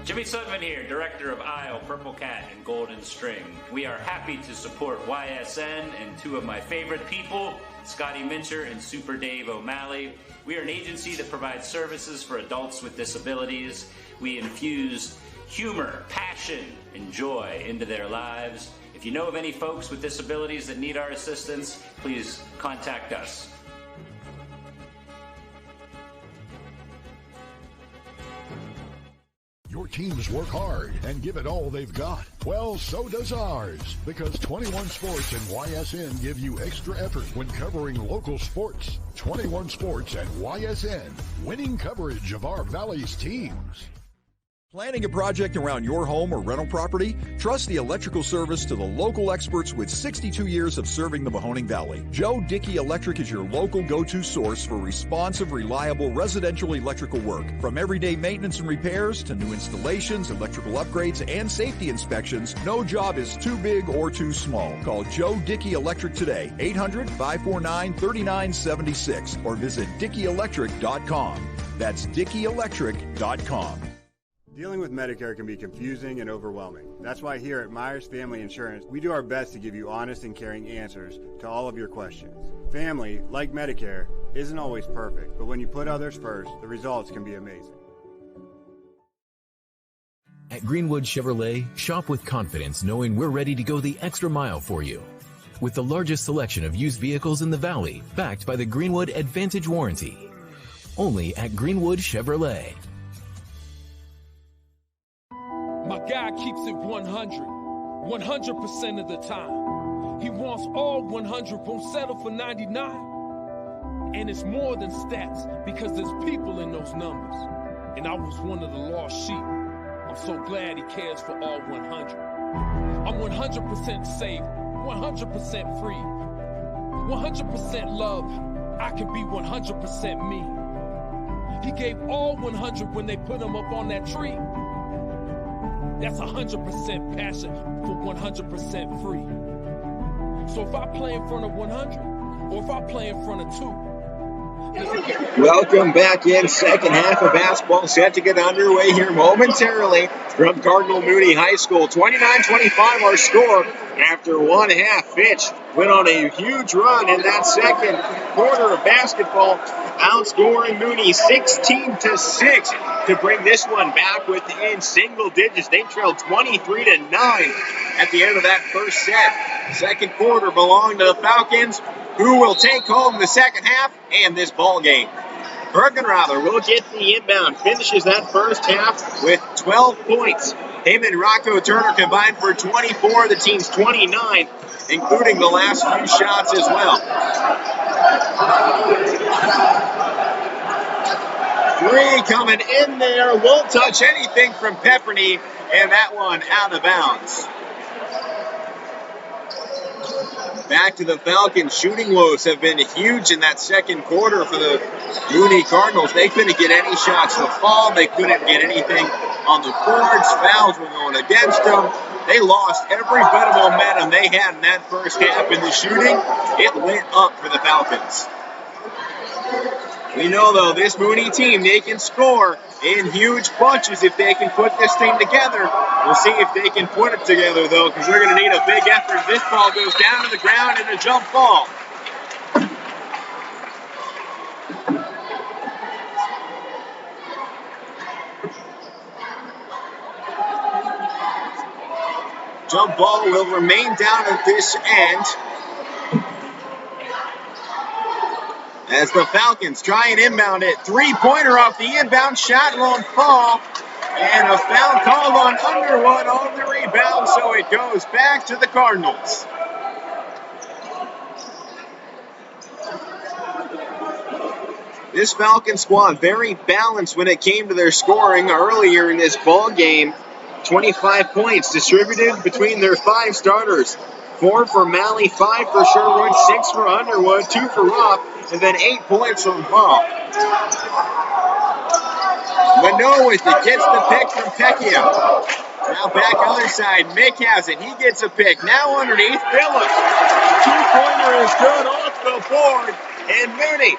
Jimmy Sutton here, Director of Isle, Purple Cat, and Golden String. We are happy to support YSN and two of my favorite people, Scotty Mincher and Super Dave O'Malley. We are an agency that provides services for adults with disabilities. We infuse humor, passion, and joy into their lives. If you know of any folks with disabilities that need our assistance, please contact us. Your teams work hard and give it all they've got. Well, so does ours, because 21 Sports and YSN give you extra effort when covering local sports. 21 Sports and YSN, winning coverage of our Valley's teams. Planning a project around your home or rental property? Trust the electrical service to the local experts with 62 years of serving the Mahoning Valley. Joe Dickey Electric is your local go-to source for responsive, reliable residential electrical work. From everyday maintenance and repairs to new installations, electrical upgrades, and safety inspections, no job is too big or too small. Call Joe Dickey Electric today, 800-549-3976, or visit DickeyElectric.com. That's DickeyElectric.com. Dealing with Medicare can be confusing and overwhelming. That's why here at Myers Family Insurance, we do our best to give you honest and caring answers to all of your questions. Family, like Medicare, isn't always perfect, but when you put others first, the results can be amazing. At Greenwood Chevrolet, shop with confidence knowing we're ready to go the extra mile for you. With the largest selection of used vehicles in the Valley, backed by the Greenwood Advantage Warranty. Only at Greenwood Chevrolet. My guy keeps it 100% of the time. He wants all 100, won't settle for 99. And it's more than stats because there's people in those numbers. And I was one of the lost sheep. I'm so glad he cares for all 100. I'm 100% safe, 100% free, 100% love. I can be 100% me. He gave all 100 when they put him up on that tree. That's 100% passion for 100% free. So if I play in front of 100, or if I play in front of 2. Welcome back in. Second half of basketball set to get underway here momentarily from Cardinal Mooney High School. 29-25 our score after one half. Fitch went on a huge run in that second quarter of basketball, outscoring Mooney 16-6 to bring this one back within single digits. They trailed 23-9 at the end of that first set. Second quarter belonged to the Falcons, who will take home the second half and this ball game. Bergenrather will get the inbound, finishes that first half with 12 points. Him and Rocco Turner combined for 24, the team's 29, including the last few shots as well. Three coming in there, won't touch anything from Pepperny, and that one out of bounds. Back to the Falcons. Shooting woes have been huge in that second quarter for the Mooney Cardinals. They couldn't get any shots to fall. They couldn't get anything on the boards. Fouls were going against them. They lost every bit of momentum they had in that first half in the shooting. It lit up for the Falcons. We know, though, this Mooney team, they can score in huge bunches if they can put this thing together. We'll see if they can put it together, though, because they're going to need a big effort. This ball goes down to the ground in a jump ball. Jump ball will remain down at this end, as the Falcons try and inbound it. Three-pointer off the inbound shot, won't fall. And a foul called on Underwood on the rebound, so it goes back to the Cardinals. This Falcon squad very balanced when it came to their scoring earlier in this ball game. 25 points distributed between their 5 starters. 4 for Malley, 5 for Sherwood, 6 for Underwood, 2 for Roth, and then 8 points from Paul. Mano with it, gets the pick from Pecchia. Now back other side, Mick has it, he gets a pick. Now underneath, Phillips. 2-pointer is good off the board, and Mooney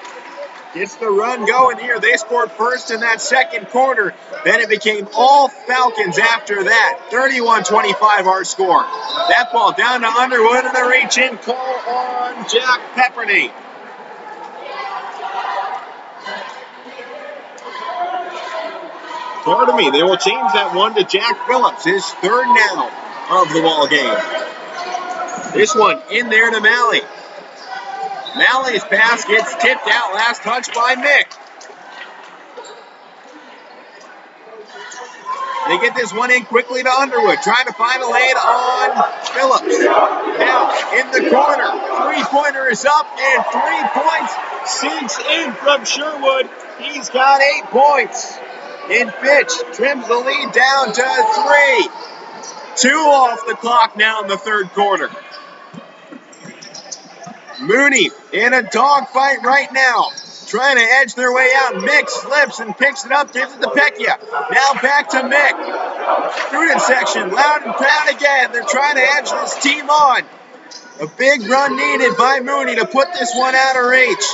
gets the run going here. They scored first in that second quarter. Then it became all Falcons after that. 31-25 our score. That ball down to Underwood and the reach-in call on Jack Pepperny. Pardon me, they will change that one to Jack Phillips, his third now of the ball game. This one in there to Malley. Malley's pass gets tipped out, last touch by Mick. They get this one in quickly to Underwood, trying to find a lane on Phillips. Now in the corner, three-pointer is up, and 3 points sinks in from Sherwood. He's got 8 points. And Fitch trims the lead down to 3. 2 off the clock now in the third quarter. Mooney in a dogfight right now, trying to edge their way out. Mick slips and picks it up, gives it to Pecchia. Now back to Mick. Student section, loud and proud again. They're trying to edge this team on. A big run needed by Mooney to put this one out of reach.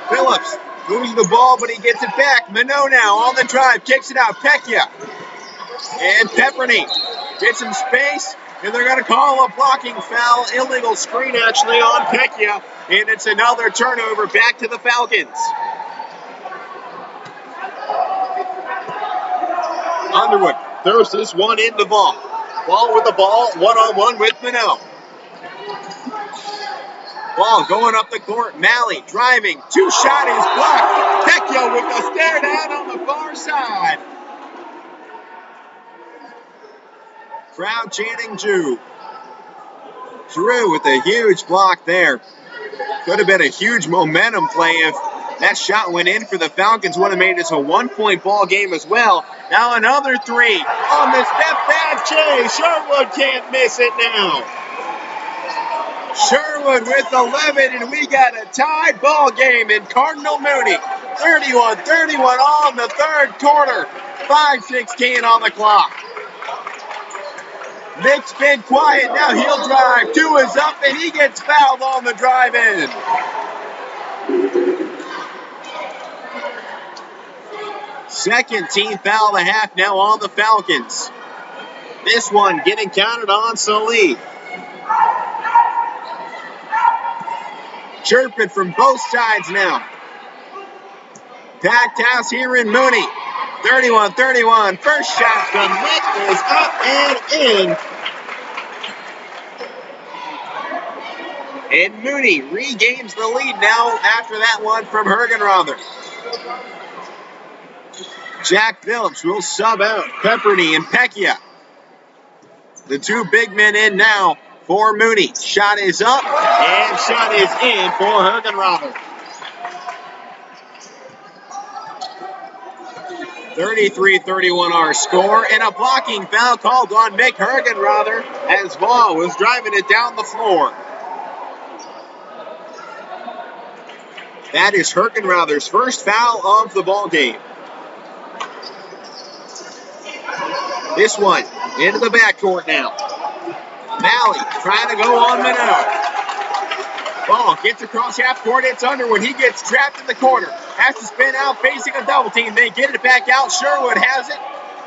Phillips moves the ball, but he gets it back. Mano now on the drive, kicks it out. Pecchia and Pepperny gets some space. And they're going to call a blocking foul, illegal screen actually on Pecchia, and it's another turnover back to the Falcons. Underwood throws this one in the ball. Ball with the ball, one-on-one with Minot. Ball going up the court, Malley driving, 2-shot is blocked. Pecchia with a stare down on the far side. Crowd chanting Jew. Drew with a huge block there. Could have been a huge momentum play if that shot went in for the Falcons. Would have made this a 1-point ball game as well. Now another three on the step back. Sherwood can't miss it now. Sherwood with 11, and we got a tied ball game in Cardinal Mooney. 31-31 on the third quarter. 5:16 on the clock. Nick's been quiet. Now he'll drive. 2 is up, and he gets fouled on the drive in. Second team foul of the half now on the Falcons. This one getting counted on Salih. Chirping from both sides now. Packed house here in Mooney. 31-31. First shot from Nick is up and in. And Mooney regains the lead now after that one from Hergenrother. Jack Phillips will sub out Pepperny and Pecchia. The two big men in now for Mooney. Shot is up, and shot is in for Hergenrother. 33-31 our score, and a blocking foul called on Mick Hergenrother as Vaughn was driving it down the floor. That is Hergenrother's first foul of the ball game. This one into the backcourt now. Malley trying to go on Minot. Ball gets across half court. It's Underwood. He gets trapped in the corner. Has to spin out facing a double team. They get it back out. Sherwood has it.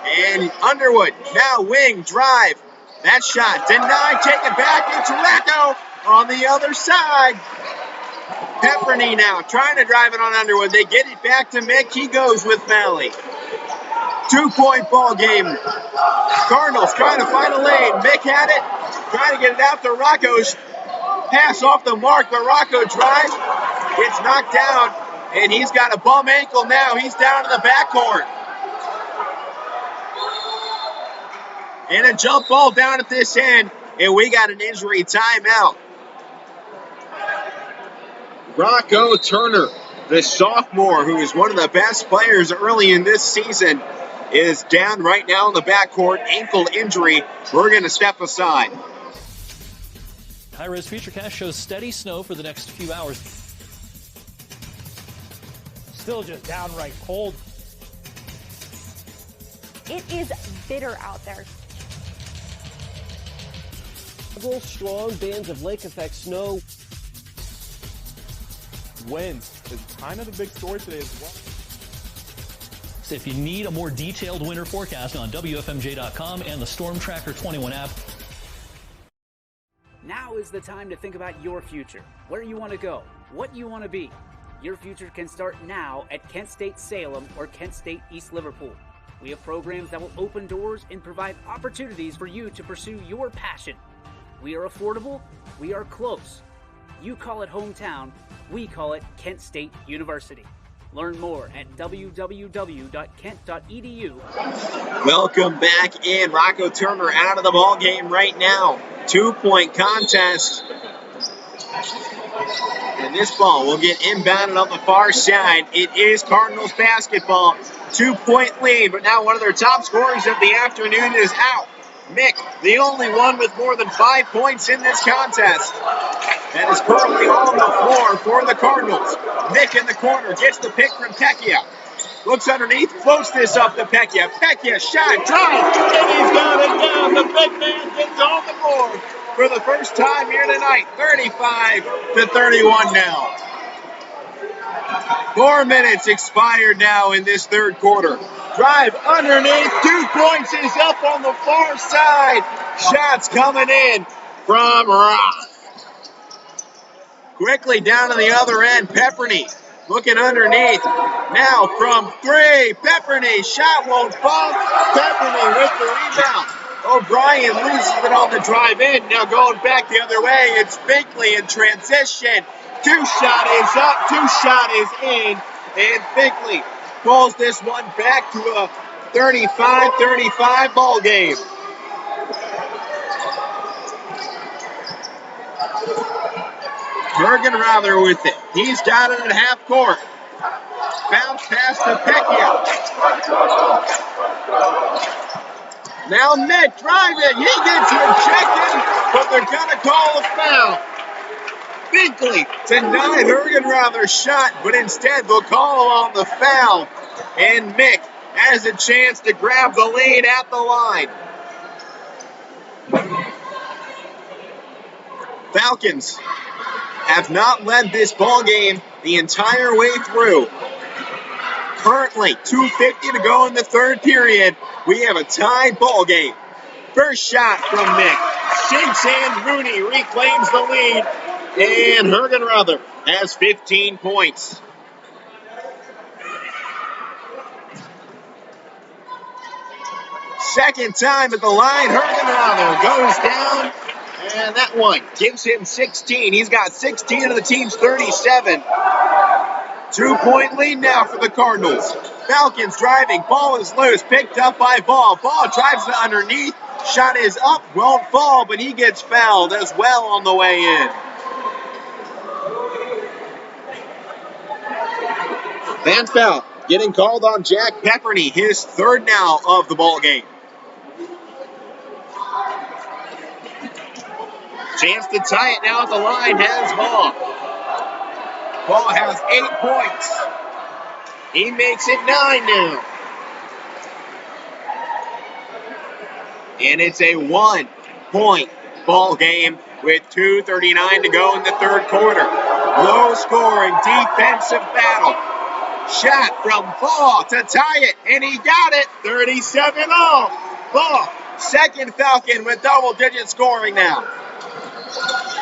And Underwood now wing drive. That shot denied. Taken back into Racco on the other side. Pepperny now trying to drive it on Underwood. They get it back to Mick. He goes with Malley. 2-point ball game. Cardinals trying to find a lane. Mick had it. Trying to get it out to Rocco's. Pass off the mark, but Rocco drives. Gets knocked down, and he's got a bum ankle now. He's down in the backcourt. And a jump ball down at this end, and we got an injury timeout. Rocco Turner, the sophomore, who is one of the best players early in this season, is down right now in the backcourt. Ankle injury. We're going to step aside. High-res Futurecast shows steady snow for the next few hours. Still just downright cold. It is bitter out there. Several strong bands of lake effect snow. Wind is kind of the big story today as well. So if you need a more detailed winter forecast on WFMJ.com and the Storm Tracker 21 app. Now is the time to think about your future, where you want to go, what you want to be. Your future can start now at Kent State Salem or Kent State East Liverpool. We have programs that will open doors and provide opportunities for you to pursue your passion. We are affordable, we are close. You call it hometown, we call it Kent State University. Learn more at www.kent.edu. Welcome back in. Rocco Turner out of the ball game right now. 2-point contest. And this ball will get inbounded on the far side. It is Cardinals basketball. 2-point lead, but now one of their top scorers of the afternoon is out. Mick, the only one with more than 5 points in this contest. That is currently on the floor for the Cardinals. Mick in the corner gets the pick from Pecchia. Looks underneath, floats this up to Pecchia. Pecchia shot, drive, and he's got it down. The big man gets on the board for the first time here tonight. 35-31 now. 4 minutes expired now in this third quarter. Drive underneath, 2 points is up on the far side. Shots coming in from Roth. Quickly down to the other end, Pepperny looking underneath. Now from 3, Pepperny, shot won't fall. Pepperny with the rebound. O'Brien loses it on the drive in. Now going back the other way, it's Finkley in transition. 2 shot is up, 2 shot is in, and Finkley pulls this one back to a 35-35 ball game. Hergenrother with it. He's got it at half court. Bounce pass to Pecchia. Now Mick driving. He gets rejected, but they're going to call a foul. Binkley denied Hergenrother's shot, but instead they'll call on the foul. And Mick has a chance to grab the lead at the line. Falcons have not led this ball game the entire way through. Currently, 2:50 to go in the third period. We have a tied ball game. First shot from Mick. Shakes and Mooney reclaims the lead. And Hergenrother has 15 points. Second time at the line, Hergenrother goes down. And that one gives him 16. He's got 16 of the team's 37. 2-point lead now for the Cardinals. Falcons driving. Ball is loose. Picked up by Ball. Ball drives it underneath. Shot is up. Won't fall, but he gets fouled as well on the way in. Fan foul getting called on Jack Pepperny. His third now of the ball game. Chance to tie it now at the line has Ball. Ball has 8 points. He makes it 9 now. And it's a 1-point ball game with 2:39 to go in the third quarter. Low scoring defensive battle. Shot from Ball to tie it, and he got it. 37 all. Ball, second Falcon with double-digit scoring now.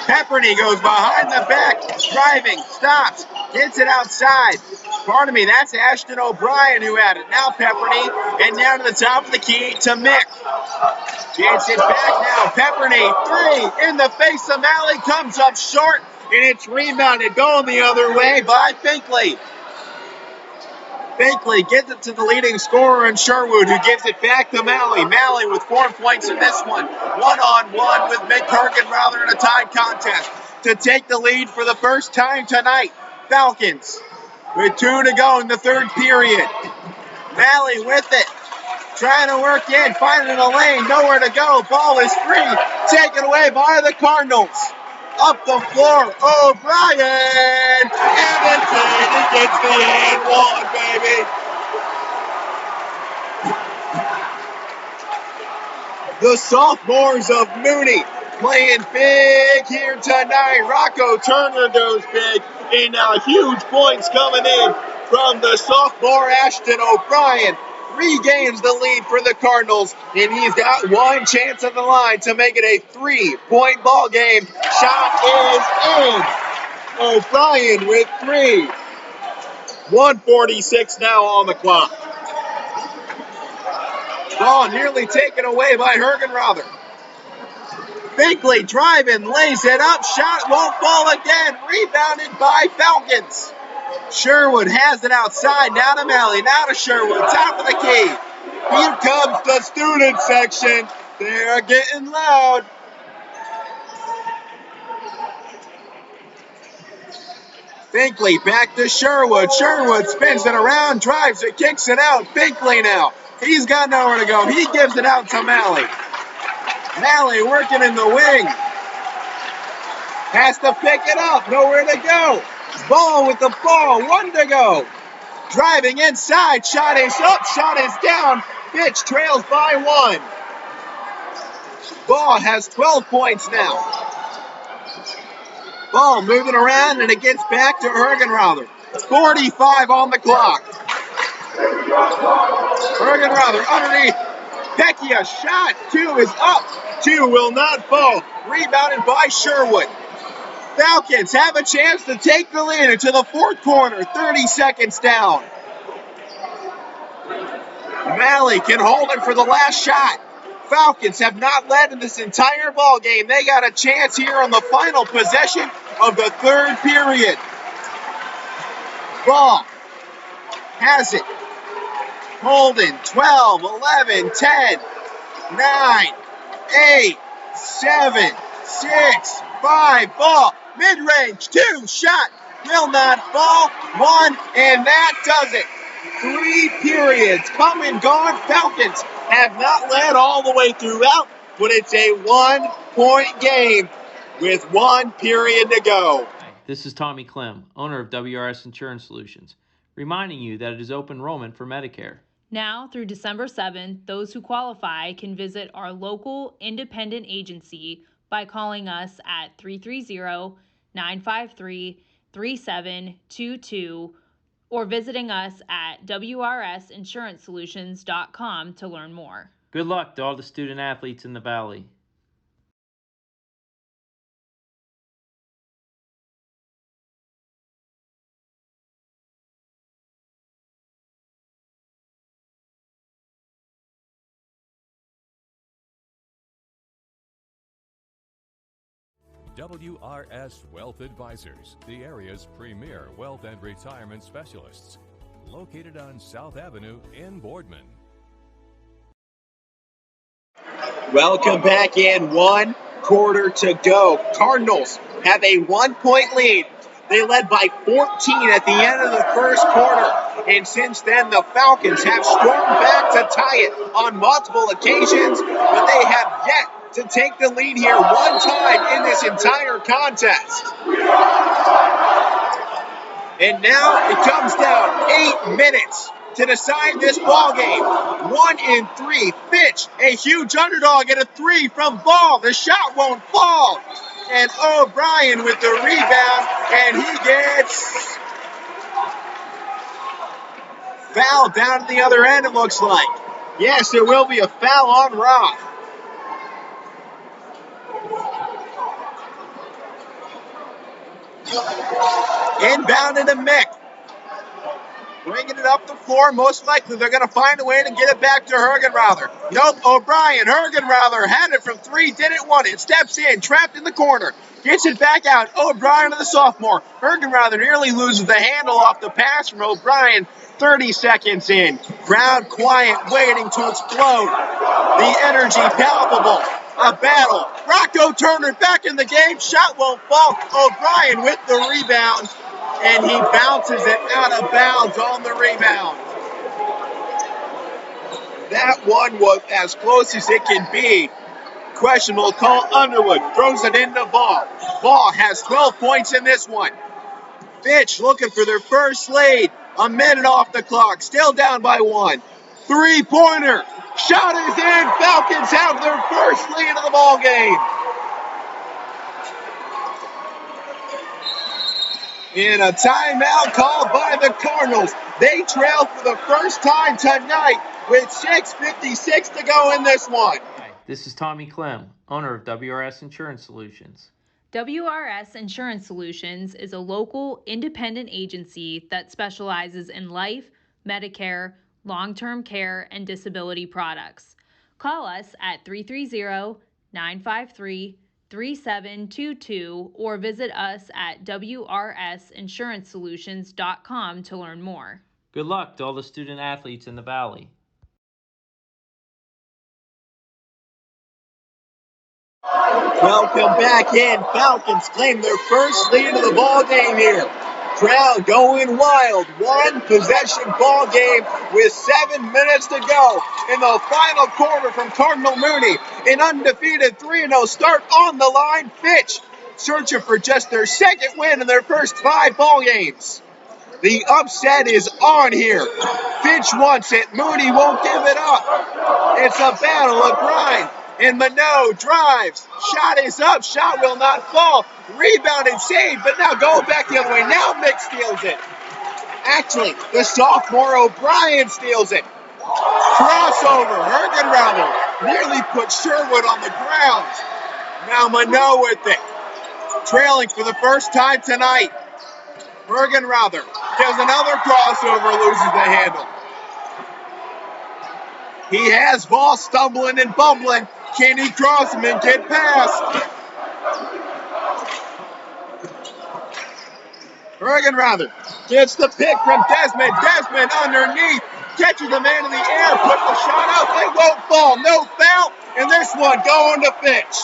Pepperny goes behind the back, driving, stops, gets it outside. Pardon me, that's Ashton O'Brien who had it. Now Pepperny, and down to the top of the key to Mick. Gets it back now, Pepperny, 3 in the face of Malley, comes up short, and it's rebounded, going the other way by Binkley. Binkley gets it to the leading scorer in Sherwood, who gives it back to Malley. Malley with 4 points in this one. 1-on-1 with Mick Hergenrother in a tied contest to take the lead for the first time tonight. Falcons with 2 to go in the third period. Malley with it. Trying to work in, finding a lane, nowhere to go. Ball is free, taken away by the Cardinals. Up the floor, O'Brien, and it's in. He gets the and one, baby. The sophomores of Mooney playing big here tonight. Rocco Turner goes big, and now huge points coming in from the sophomore Ashton O'Brien. Regains the lead for the Cardinals, and he's got one chance at the line to make it a 3-point ball game. Shot is in. O'Brien with 3. 1:46 now on the clock. Ball nearly taken away by Hergenrother. Binkley driving, lays it up, shot won't fall again. Rebounded by Falcons. Sherwood has it outside, now to Malley, now to Sherwood, top of the key. Here comes the student section. They're getting loud. Binkley back to Sherwood. Sherwood spins it around, drives it, kicks it out. Binkley now. He's got nowhere to go. He gives it out to Malley. Malley working in the wing. Has to pick it up, nowhere to go. Ball with the ball, 1 to go. Driving inside, shot is up, shot is down. Fitch trails by 1. Ball has 12 points now. Ball moving around, and it gets back to Hergenrother. 45 on the clock. Hergenrother underneath. Pecchia shot, 2 is up. 2 will not fall. Rebounded by Sherwood. Falcons have a chance to take the lead into the fourth quarter. 30 seconds down. Malley can hold it for the last shot. Falcons have not led in this entire ball game. They got a chance here on the final possession of the third period. Ball has it. Holden, 12, 11, 10, 9, 8, 7, 6, 5. Ball Mid-range, 2, shot, will not fall, 1, and that does it. 3 periods come and gone. Falcons have not led all the way throughout, but it's a 1-point game with 1 period to go. Hi, this is Tommy Clem, owner of WRS Insurance Solutions, reminding you that it is open enrollment for Medicare. Now through December 7th, those who qualify can visit our local independent agency by calling us at 330-953-3722 or visiting us at wrsinsurancesolutions.com to learn more. Good luck to all the student athletes in the Valley. WRS Wealth Advisors, the area's premier wealth and retirement specialists. Located on South Avenue in Boardman. Welcome back in. 1 quarter to go. Cardinals have a 1-point lead. They led by 14 at the end of the first quarter. And since then, the Falcons have stormed back to tie it on multiple occasions, but they have yet to take the lead here one time in this entire contest. And now it comes down 8 minutes to decide this ball game. 1-3. Fitch, a huge underdog, at a 3 from Ball. The shot won't fall. And O'Brien with the rebound, and he gets fouled down at the other end, it looks like. Yes, there will be a foul on Roth. Inbound into Mick. Bringing it up the floor. Most likely they're going to find a way to get it back to Hergenrather. Nope, O'Brien. Hergenrather had it from 3, didn't want it. Steps in, trapped in the corner. Gets it back out. O'Brien to the sophomore. Hergenrather nearly loses the handle off the pass from O'Brien. 30 seconds in. Crowd quiet, waiting to explode. The energy palpable. A battle. Rocco Turner back in the game. Shot won't fall. O'Brien with the rebound. And he bounces it out of bounds on the rebound. That one was as close as it can be. Questionable call. Underwood throws it into Ball. Ball has 12 points in this one. Fitch looking for their first lead. A minute off the clock. Still down by 1. 3-pointer. Shot is in. Falcons have their first lead of the ball game. In a timeout called by the Cardinals. They trail for the first time tonight with 6:56 to go in this one. Hi, this is Tommy Clem, owner of WRS Insurance Solutions. WRS Insurance Solutions is a local independent agency that specializes in life, Medicare, long-term care, and disability products. Call us at 330-953-3722 or visit us at wrsinsurancesolutions.com to learn more. Good luck to all the student athletes in the Valley. Welcome back in. Falcons claim their first lead of the ball game here. Crowd going wild. 1 possession ball game with 7 minutes to go in the final quarter from Cardinal Mooney. An undefeated 3-0 start on the line. Fitch searching for just their second win in their first 5 ball games. The upset is on here. Fitch wants it. Mooney won't give it up. It's a battle, a grind. And Minot drives. Shot is up. Shot will not fall. Rebound and saved, but now going back the other way. Now Mick steals it. Actually, the sophomore O'Brien steals it. Crossover. Hergenrather nearly put Sherwood on the ground. Now Minot with it. Trailing for the first time tonight. Hergenrather does another crossover, loses the handle. He has Ball stumbling and bumbling. Can he cross him and get past? Hergenrather gets the pick from Desmond. Desmond underneath. Catches the man in the air. Puts the shot up. It won't fall. No foul. And this one going to Fitch.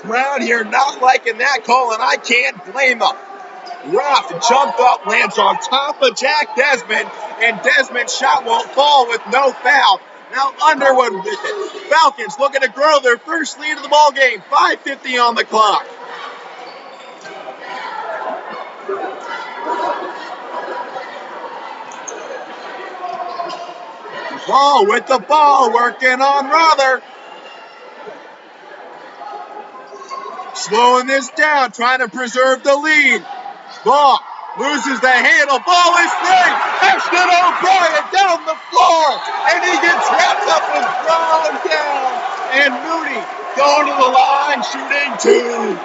Crowd here not liking that call, and I can't blame them. Ruff jumped up, lands on top of Jack Desmond, and Desmond's shot won't fall with no foul. Now Underwood with it. Falcons looking to grow their first lead of the ball game. 5:50 on the clock. Ball with the ball, working on Rother. Slowing this down, trying to preserve the lead. Ball loses the handle. Ball is free. Ashton O'Brien down the floor, and he gets wrapped up and thrown down. And Mooney going to the line, shooting two.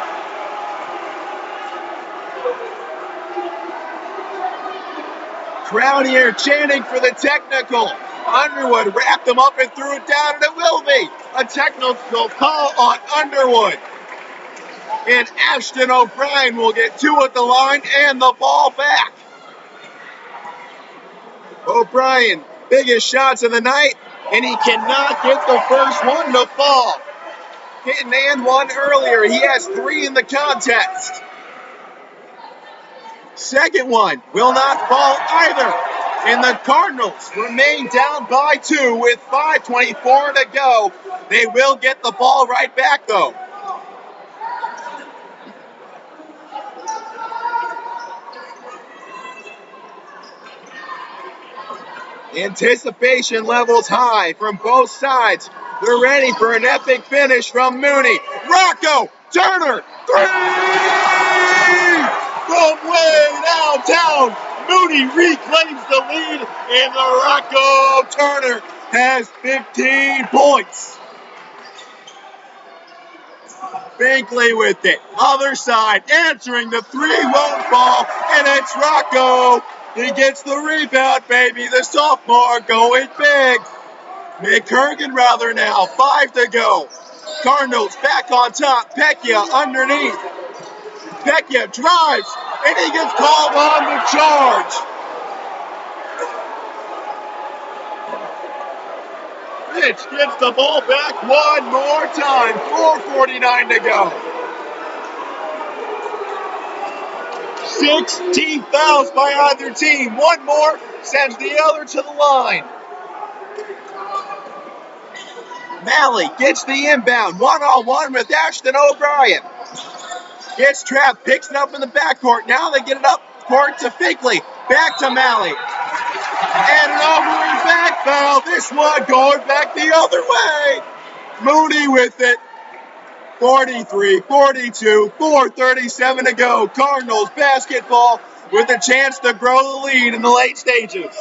Crowd here chanting for the technical. Underwood wrapped him up and threw it down, and it will be a technical call on Underwood. And Ashton O'Brien will get two at the line and the ball back. O'Brien, biggest shots of the night, and he cannot get the first one to fall. Hitting and one earlier. He has three in the contest. Second one will not fall either. And the Cardinals remain down by 2 with 5:24 to go. They will get the ball right back, though. Anticipation levels high from both sides. They're ready for an epic finish from Mooney. Rocco Turner, three! From way downtown, Mooney reclaims the lead, and the Rocco Turner has 15 points. Binkley with it. Other side, answering the three won't fall, and it's Rocco. He gets the rebound, baby. The sophomore going big. McCurgan rather now. 5 to go. Cardinals back on top. Pecchia underneath. Pecchia drives, and he gets called on the charge. Fitch gets the ball back one more time. 4:49 to go. 16 fouls by either team. One more sends the other to the line. Malley gets the inbound. One-on-one with Ashton O'Brien. Gets trapped, picks it up in the backcourt. Now they get it up court to Binkley. Back to Malley. And an over and back foul. This one going back the other way. Mooney with it. 43-42, 4:37 to go. Cardinals basketball with a chance to grow the lead in the late stages.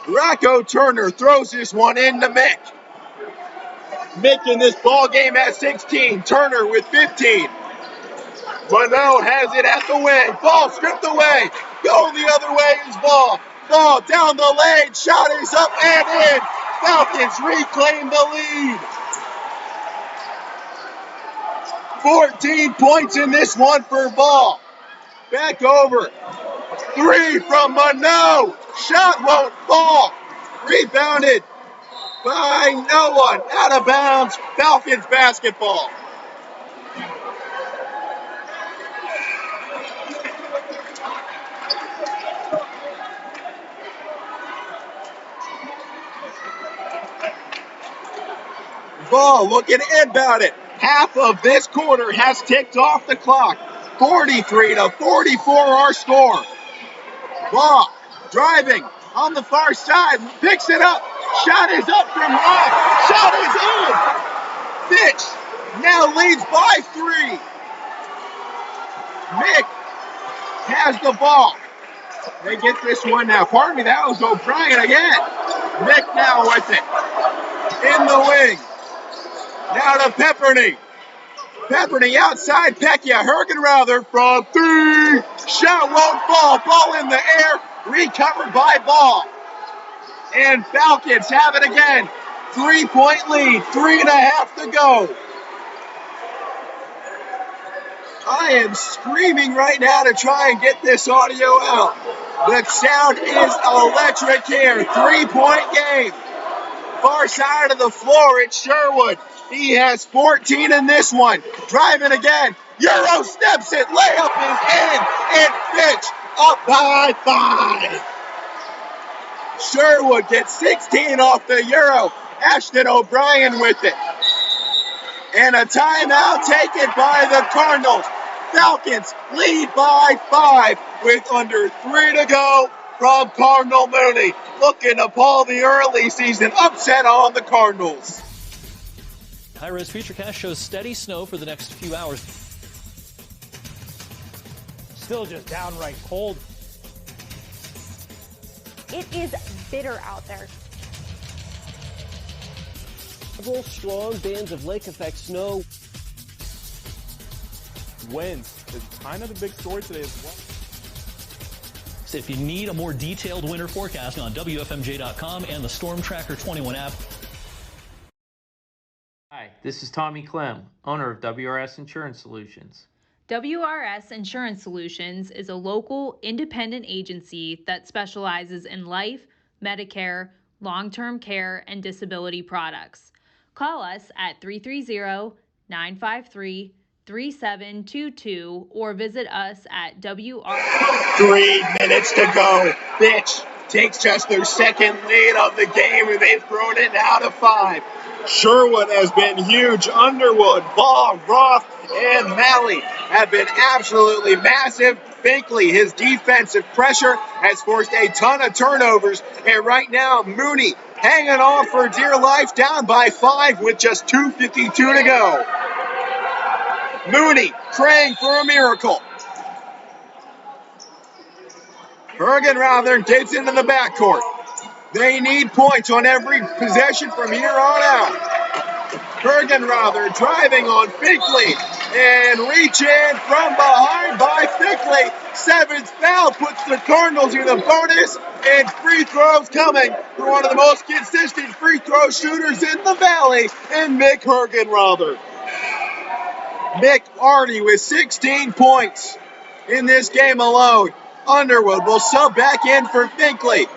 Rocco Turner throws this one into Mick. Mick in this ball game at 16. Turner with 15. Monroe has it at the wing. Ball stripped away. Go the other way is Ball. Ball down the lane. Shot is up and in. Falcons reclaim the lead. 14 points in this one for Ball. Back over. 3 from Monroe. Shot won't fall. Rebounded by no one. Out of bounds. Falcons basketball. Ball looking to inbound it. Half of this quarter has ticked off the clock. 43-44 our score. Ball driving on the far side. Picks it up. Shot is up from high. Shot is in. Fitch now leads by 3. Mick has the ball. They get this one now. Pardon me, that was O'Brien again. Mick now with it. In the wing. Now to Pepperny. Pepperny outside Pecchia. Hergenrather from 3. Shot won't fall. Ball in the air. Recovered by Ball. And Falcons have it again. 3-point lead. 3.5 to go. I am screaming right now to try and get this audio out. The sound is electric here. 3-point game. Far side of the floor, it's Sherwood. He has 14 in this one. Driving again. Euro steps it. Layup is in. And Fitch up by 5. Sherwood gets 16 off the Euro. Ashton O'Brien with it. And a timeout taken by the Cardinals. Falcons lead by 5 with under 3 to go from Cardinal Mooney. Looking to pull the early season upset on the Cardinals. High-res Futurecast shows steady snow for the next few hours. Still just downright cold. It is bitter out there. Several strong bands of lake effect snow. Winds is kind of the big story today as well. So if you need a more detailed winter forecast on WFMJ.com and the Storm Tracker 21 app. Hi, this is Tommy Clem, owner of WRS Insurance Solutions. WRS Insurance Solutions is a local independent agency that specializes in life, Medicare, long-term care, and disability products. Call us at 330-953-3722 or visit us at WRS. 3 minutes to go. Fitch takes just their second lead of the game, and they've thrown it now to 5. Sherwood has been huge. Underwood, Ball, Roth, and Malley have been absolutely massive. Finkley, his defensive pressure has forced a ton of turnovers. And right now, Mooney hanging on for dear life, down by 5 with just 2:52 to go. Mooney praying for a miracle. Hergenrother gets into the backcourt. They need points on every possession from here on out. Hergenrother driving on Finkley and reach in from behind by Finkley. 7th foul puts the Cardinals in a bonus, and free throws coming for one of the most consistent free throw shooters in the Valley, and Mick Hergenrother. Mick already with 16 points in this game alone. Underwood will sub back in for Finkley.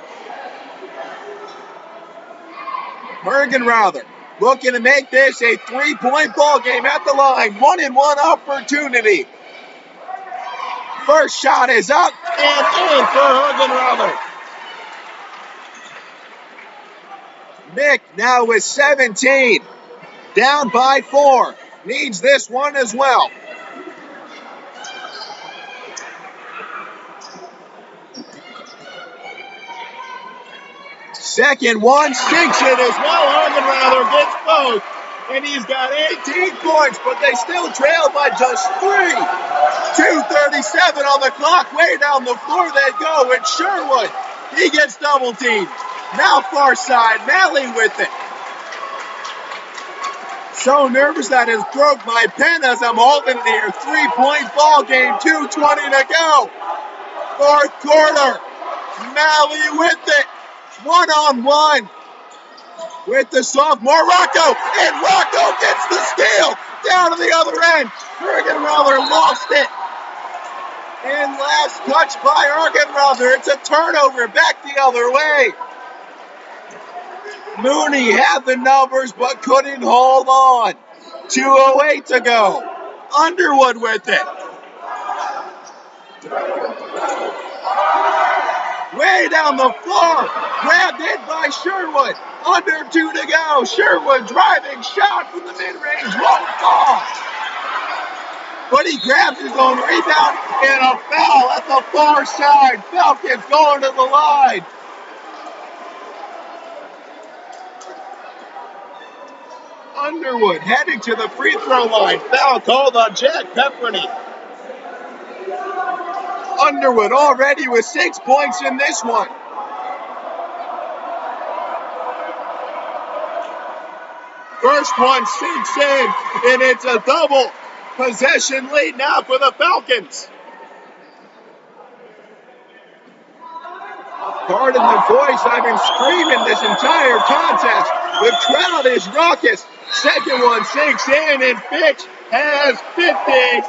Hergenrother looking to make this a 3-point ball game at the line. 1-and-1 opportunity. First shot is up and in for Hergenrother. Mick now with 17. Down by 4. Needs this one as well. Second one, sinks it as well. Hergenrother gets both, and he's got 18 points, but they still trail by just 3. 2:37 on the clock. Way down the floor they go, and Sherwood, he gets double teamed. Now far side, Malley with it. So nervous that has broke my pen as I'm holding it here. 3-point ball game, 2:20 to go. Fourth quarter, Malley with it. 1-on-1 with the sophomore Rocco, and Rocco gets the steal down to the other end. Hergenrother lost it. And last touch by Hergenrother. It's a turnover back the other way. Mooney had the numbers but couldn't hold on. 2:08 to go. Underwood with it. Way down the floor. Grabbed in by Sherwood. Under 2 to go. Sherwood driving shot from the mid-range. Won't fall. But he grabs his own rebound and a foul at the far side. Falcons going to the line. Underwood heading to the free throw line. Foul called on Jack Pepperny. Underwood already with 6 points in this one. First one sinks in, and it's a double possession lead now for the Falcons. Pardon the voice, I've been screaming this entire contest. The crowd is raucous. Second one sinks in, and Fitch has 50.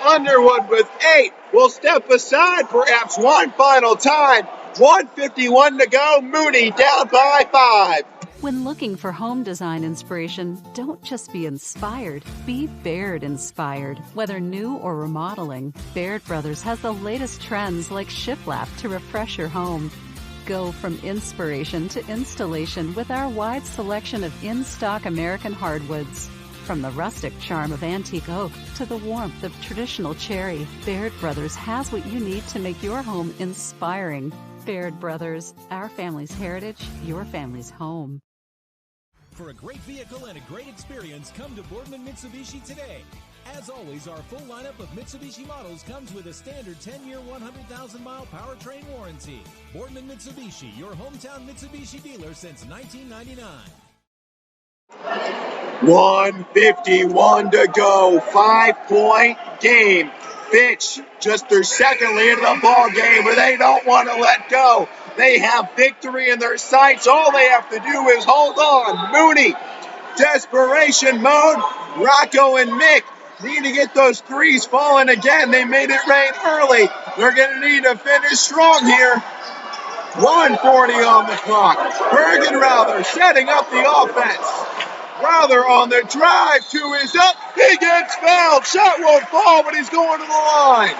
Underwood with 8 will step aside perhaps one final time. 1:51 to go. Mooney down by 5. When looking for home design inspiration, don't just be inspired, be Baird inspired. Whether new or remodeling, Baird Brothers has the latest trends like shiplap to refresh your home. Go from inspiration to installation with our wide selection of in-stock American hardwoods. From the rustic charm of antique oak to the warmth of traditional cherry, Baird Brothers has what you need to make your home inspiring. Baird Brothers, our family's heritage, your family's home. For a great vehicle and a great experience, come to Boardman Mitsubishi today. As always, our full lineup of Mitsubishi models comes with a standard 10-year, 100,000-mile powertrain warranty. Boardman Mitsubishi, your hometown Mitsubishi dealer since 1999. 1:51 to go, 5-point game. Fitch, just their second lead of the ball game, but they don't want to let go. They have victory in their sights. All they have to do is hold on. Mooney, desperation mode. Rocco and Mick need to get those threes falling again. They made it rain early. They're going to need to finish strong here. 1:40 on the clock. Bergenrather setting up the offense. Rather on the drive, two is up. He gets fouled. Shot won't fall, but he's going to the line.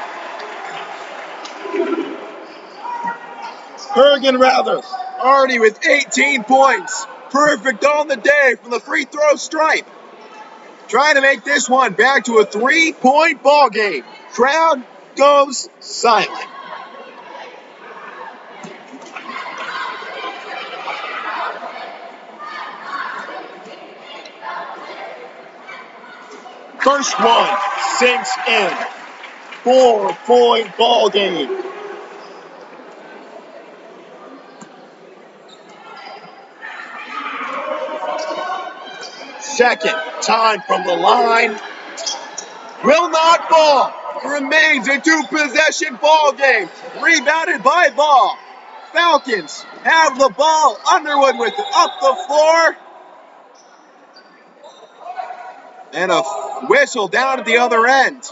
Bergenrather already with 18 points. Perfect on the day from the free throw stripe. Trying to make this one back to a 3-point ball game. Crowd goes silent. First one sinks in. 4-point ball game. Second time from the line. Will not fall. Remains a 2-possession ball game. Rebounded by Ball. Falcons have the ball. Underwood with it up the floor. And a whistle down at the other end.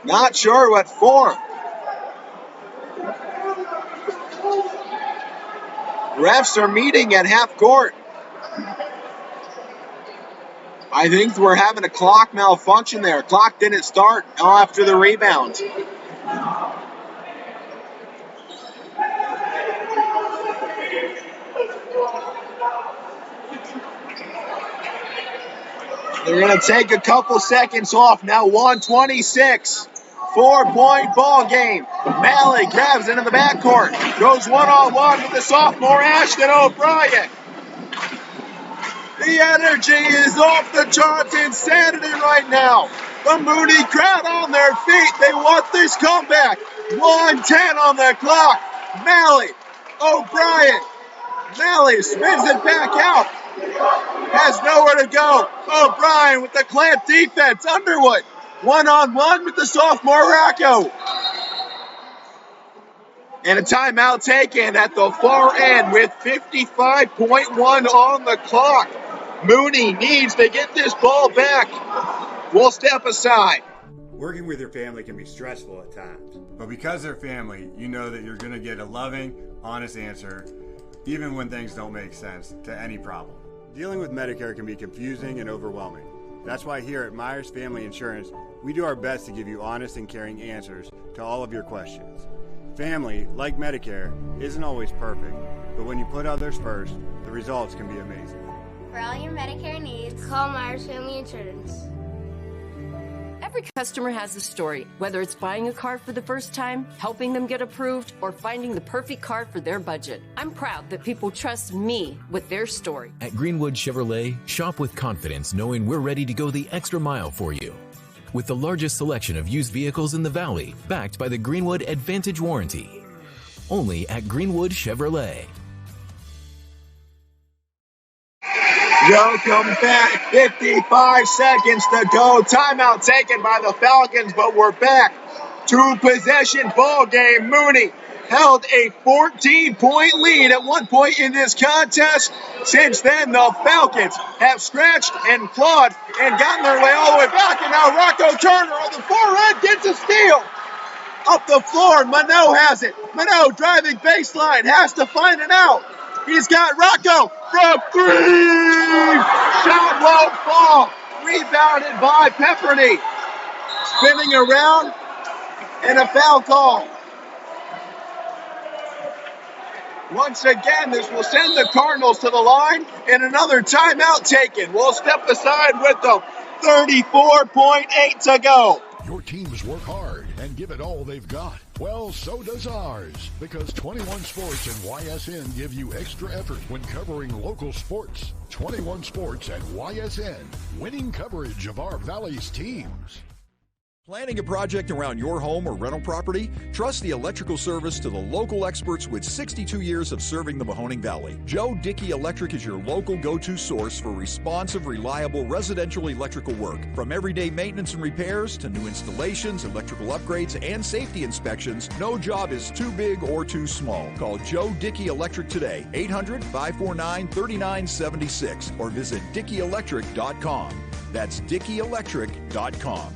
Not sure what for. Refs are meeting at half court. I think we're having a clock malfunction there. Clock didn't start after the rebound. They're going to take a couple seconds off. Now 1:26. 4-point ball game. Malley grabs into the backcourt. Goes one-on-one with the sophomore Ashton O'Brien. The energy is off the charts. Insanity right now. The Mooney crowd on their feet. They want this comeback. 1:10 on the clock. Malley, O'Brien. Malley spins it back out. Has nowhere to go. O'Brien with the clamp defense. Underwood one-on-one with the sophomore Rocco. And a timeout taken at the far end with 55.1 on the clock. Mooney needs to get this ball back. We'll step aside. Working with your family can be stressful at times, but because they're family, you know that you're going to get a loving, honest answer, even when things don't make sense, to any problem. Dealing with Medicare can be confusing and overwhelming. That's why here at Myers Family Insurance, we do our best to give you honest and caring answers to all of your questions. Family, like Medicare, isn't always perfect, but when you put others first, the results can be amazing. For all your Medicare needs, call Myers Family Insurance. Every customer has a story, whether it's buying a car for the first time, helping them get approved, or finding the perfect car for their budget. I'm proud that people trust me with their story. At Greenwood Chevrolet, shop with confidence knowing we're ready to go the extra mile for you. With the largest selection of used vehicles in the Valley, backed by the Greenwood Advantage Warranty. Only at Greenwood Chevrolet. Welcome back. 55 seconds to go. Timeout taken by the Falcons, but we're back. 2-possession ball game. Mooney held a 14-point lead at one point in this contest. Since then, the Falcons have scratched and clawed and gotten their way all the way back. And now Rocco Turner on the far end gets a steal. Up the floor, Minot has it. Minot driving baseline, has to find it out. He's got Rocco from three. Shot won't fall. Rebounded by Pepperny. Spinning around, and a foul call. Once again, this will send the Cardinals to the line, and another timeout taken. We'll step aside with them. 34.8 to go. Your teams work hard and give it all they've got. Well, so does ours, because 21 Sports and YSN give you extra effort when covering local sports. 21 Sports and YSN, winning coverage of our Valley's teams. Planning a project around your home or rental property? Trust the electrical service to the local experts with 62 years of serving the Mahoning Valley. Joe Dickey Electric is your local go-to source for responsive, reliable residential electrical work. From everyday maintenance and repairs to new installations, electrical upgrades, and safety inspections, no job is too big or too small. Call Joe Dickey Electric today, 800-549-3976, or visit DickeyElectric.com. That's DickeyElectric.com.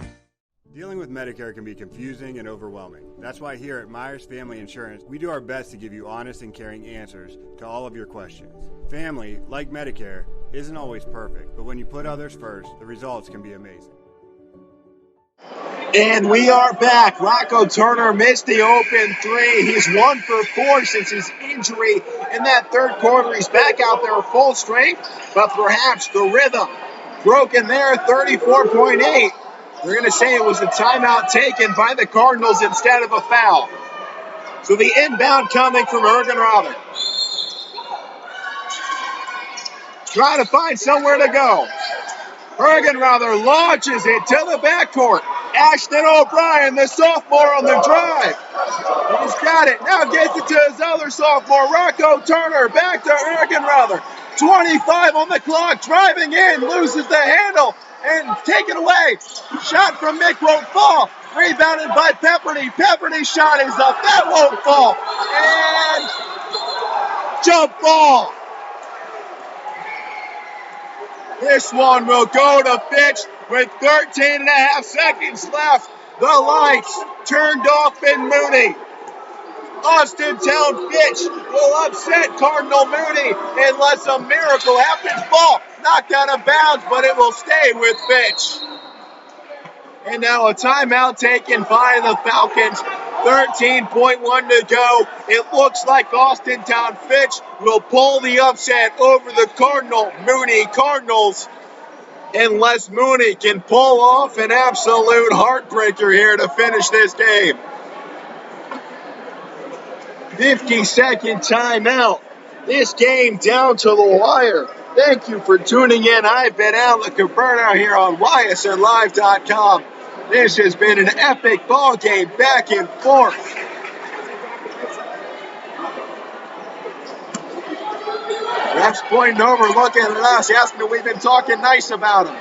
Dealing with Medicare can be confusing and overwhelming. That's why here at Myers Family Insurance, we do our best to give you honest and caring answers to all of your questions. Family, like Medicare, isn't always perfect, but when you put others first, the results can be amazing. And we are back. Rocco Turner missed the open three. He's 1 for 4 since his injury in that third quarter. He's back out there full strength, but perhaps the rhythm broken there, 34.8. We're going to say it was a timeout taken by the Cardinals instead of a foul. So the inbound coming from Ergenrother. Trying to find somewhere to go. Ergenrother launches it to the backcourt. Ashton O'Brien, the sophomore, on the drive. He's got it. Now gets it to his other sophomore, Rocco Turner. Back to Ergenrother. 25 on the clock. Driving in. Loses the handle. And taken away. Shot from Mick won't fall. Rebounded by Pepperny. Pepperny's shot is up. That won't fall. And jump ball. This one will go to Fitch with 13 and a half seconds left. The lights turned off in Mooney. Austintown Fitch will upset Cardinal Mooney unless a miracle happens. Ball knocked out of bounds, but it will stay with Fitch. And now a timeout taken by the Falcons. 13.1 to go. It looks like Austintown Fitch will pull the upset over the Cardinal Mooney Cardinals, unless Mooney can pull off an absolute heartbreaker here to finish this game. 50-second timeout. This game down to the wire. Thank you for tuning in. I've been Alec Caberna here on YSNLive.com. This has been an epic ball game back and forth. Ref's pointing over, looking at us, asking if we've been talking nice about them.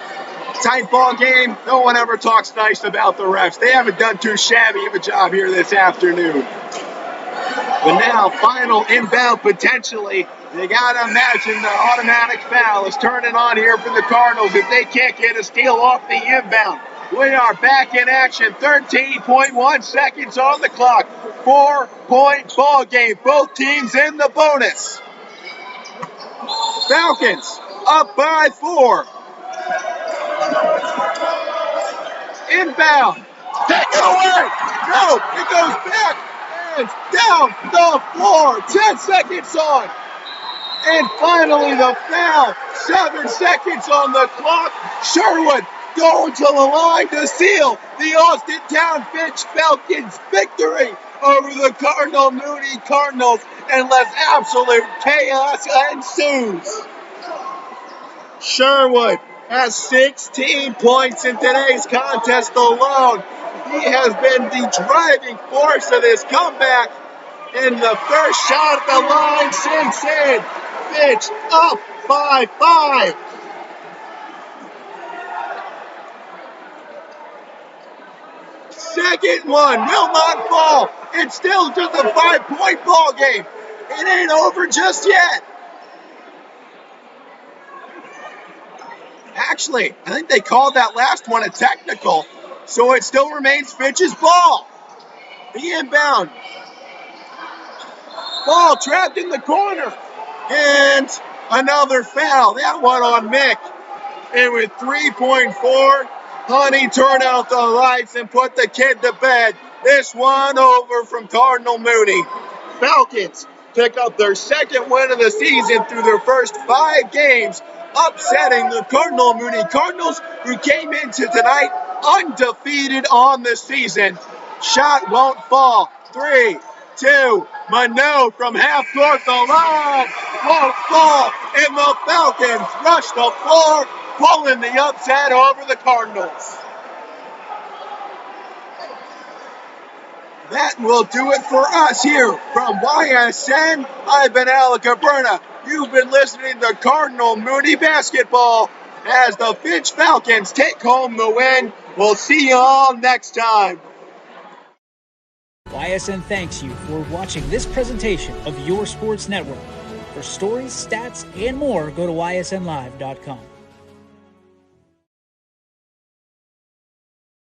Tight ball game, no one ever talks nice about the refs. They haven't done too shabby of a job here this afternoon. But now, final inbound potentially. You gotta imagine the automatic foul is turning on here for the Cardinals if they can't get a steal off the inbound. We are back in action. 13.1 seconds on the clock. 4-point ball game. Both teams in the bonus. Falcons up by 4. Inbound. Take it away. No, it goes back. And down the floor. 10 seconds on. And finally the foul. 7 seconds on the clock. Sherwood going to the line to seal the Austintown Fitch Falcons victory over the Cardinal Mooney Cardinals, unless absolute chaos ensues. Sherwood has 16 points in today's contest alone. He has been the driving force of this comeback. And the first shot at the line sinks in. Fitch up by 5. Second one will not fall. It's still just a 5-point ball game. It ain't over just yet. Actually, I think they called that last one a technical, so it still remains Fitch's ball. The inbound. Ball trapped in the corner. And another foul. That one on Mick. And with 3.4, Honey turned out the lights and put the kid to bed. This one over from Cardinal Mooney. Falcons pick up their second win of the season through their first 5 games, upsetting the Cardinal Mooney Cardinals, who came into tonight undefeated on the season. Shot won't fall. 3, 2, Minot from half court, the line won't fall, and the Falcons rush the floor, pulling the upset over the Cardinals. That will do it for us here from YSN. I've been Alec Cabrera. You've been listening to Cardinal Mooney Basketball as the Fitch Falcons take home the win. We'll see you all next time. YSN thanks you for watching this presentation of your sports network. For stories, stats, and more, go to ysnlive.com.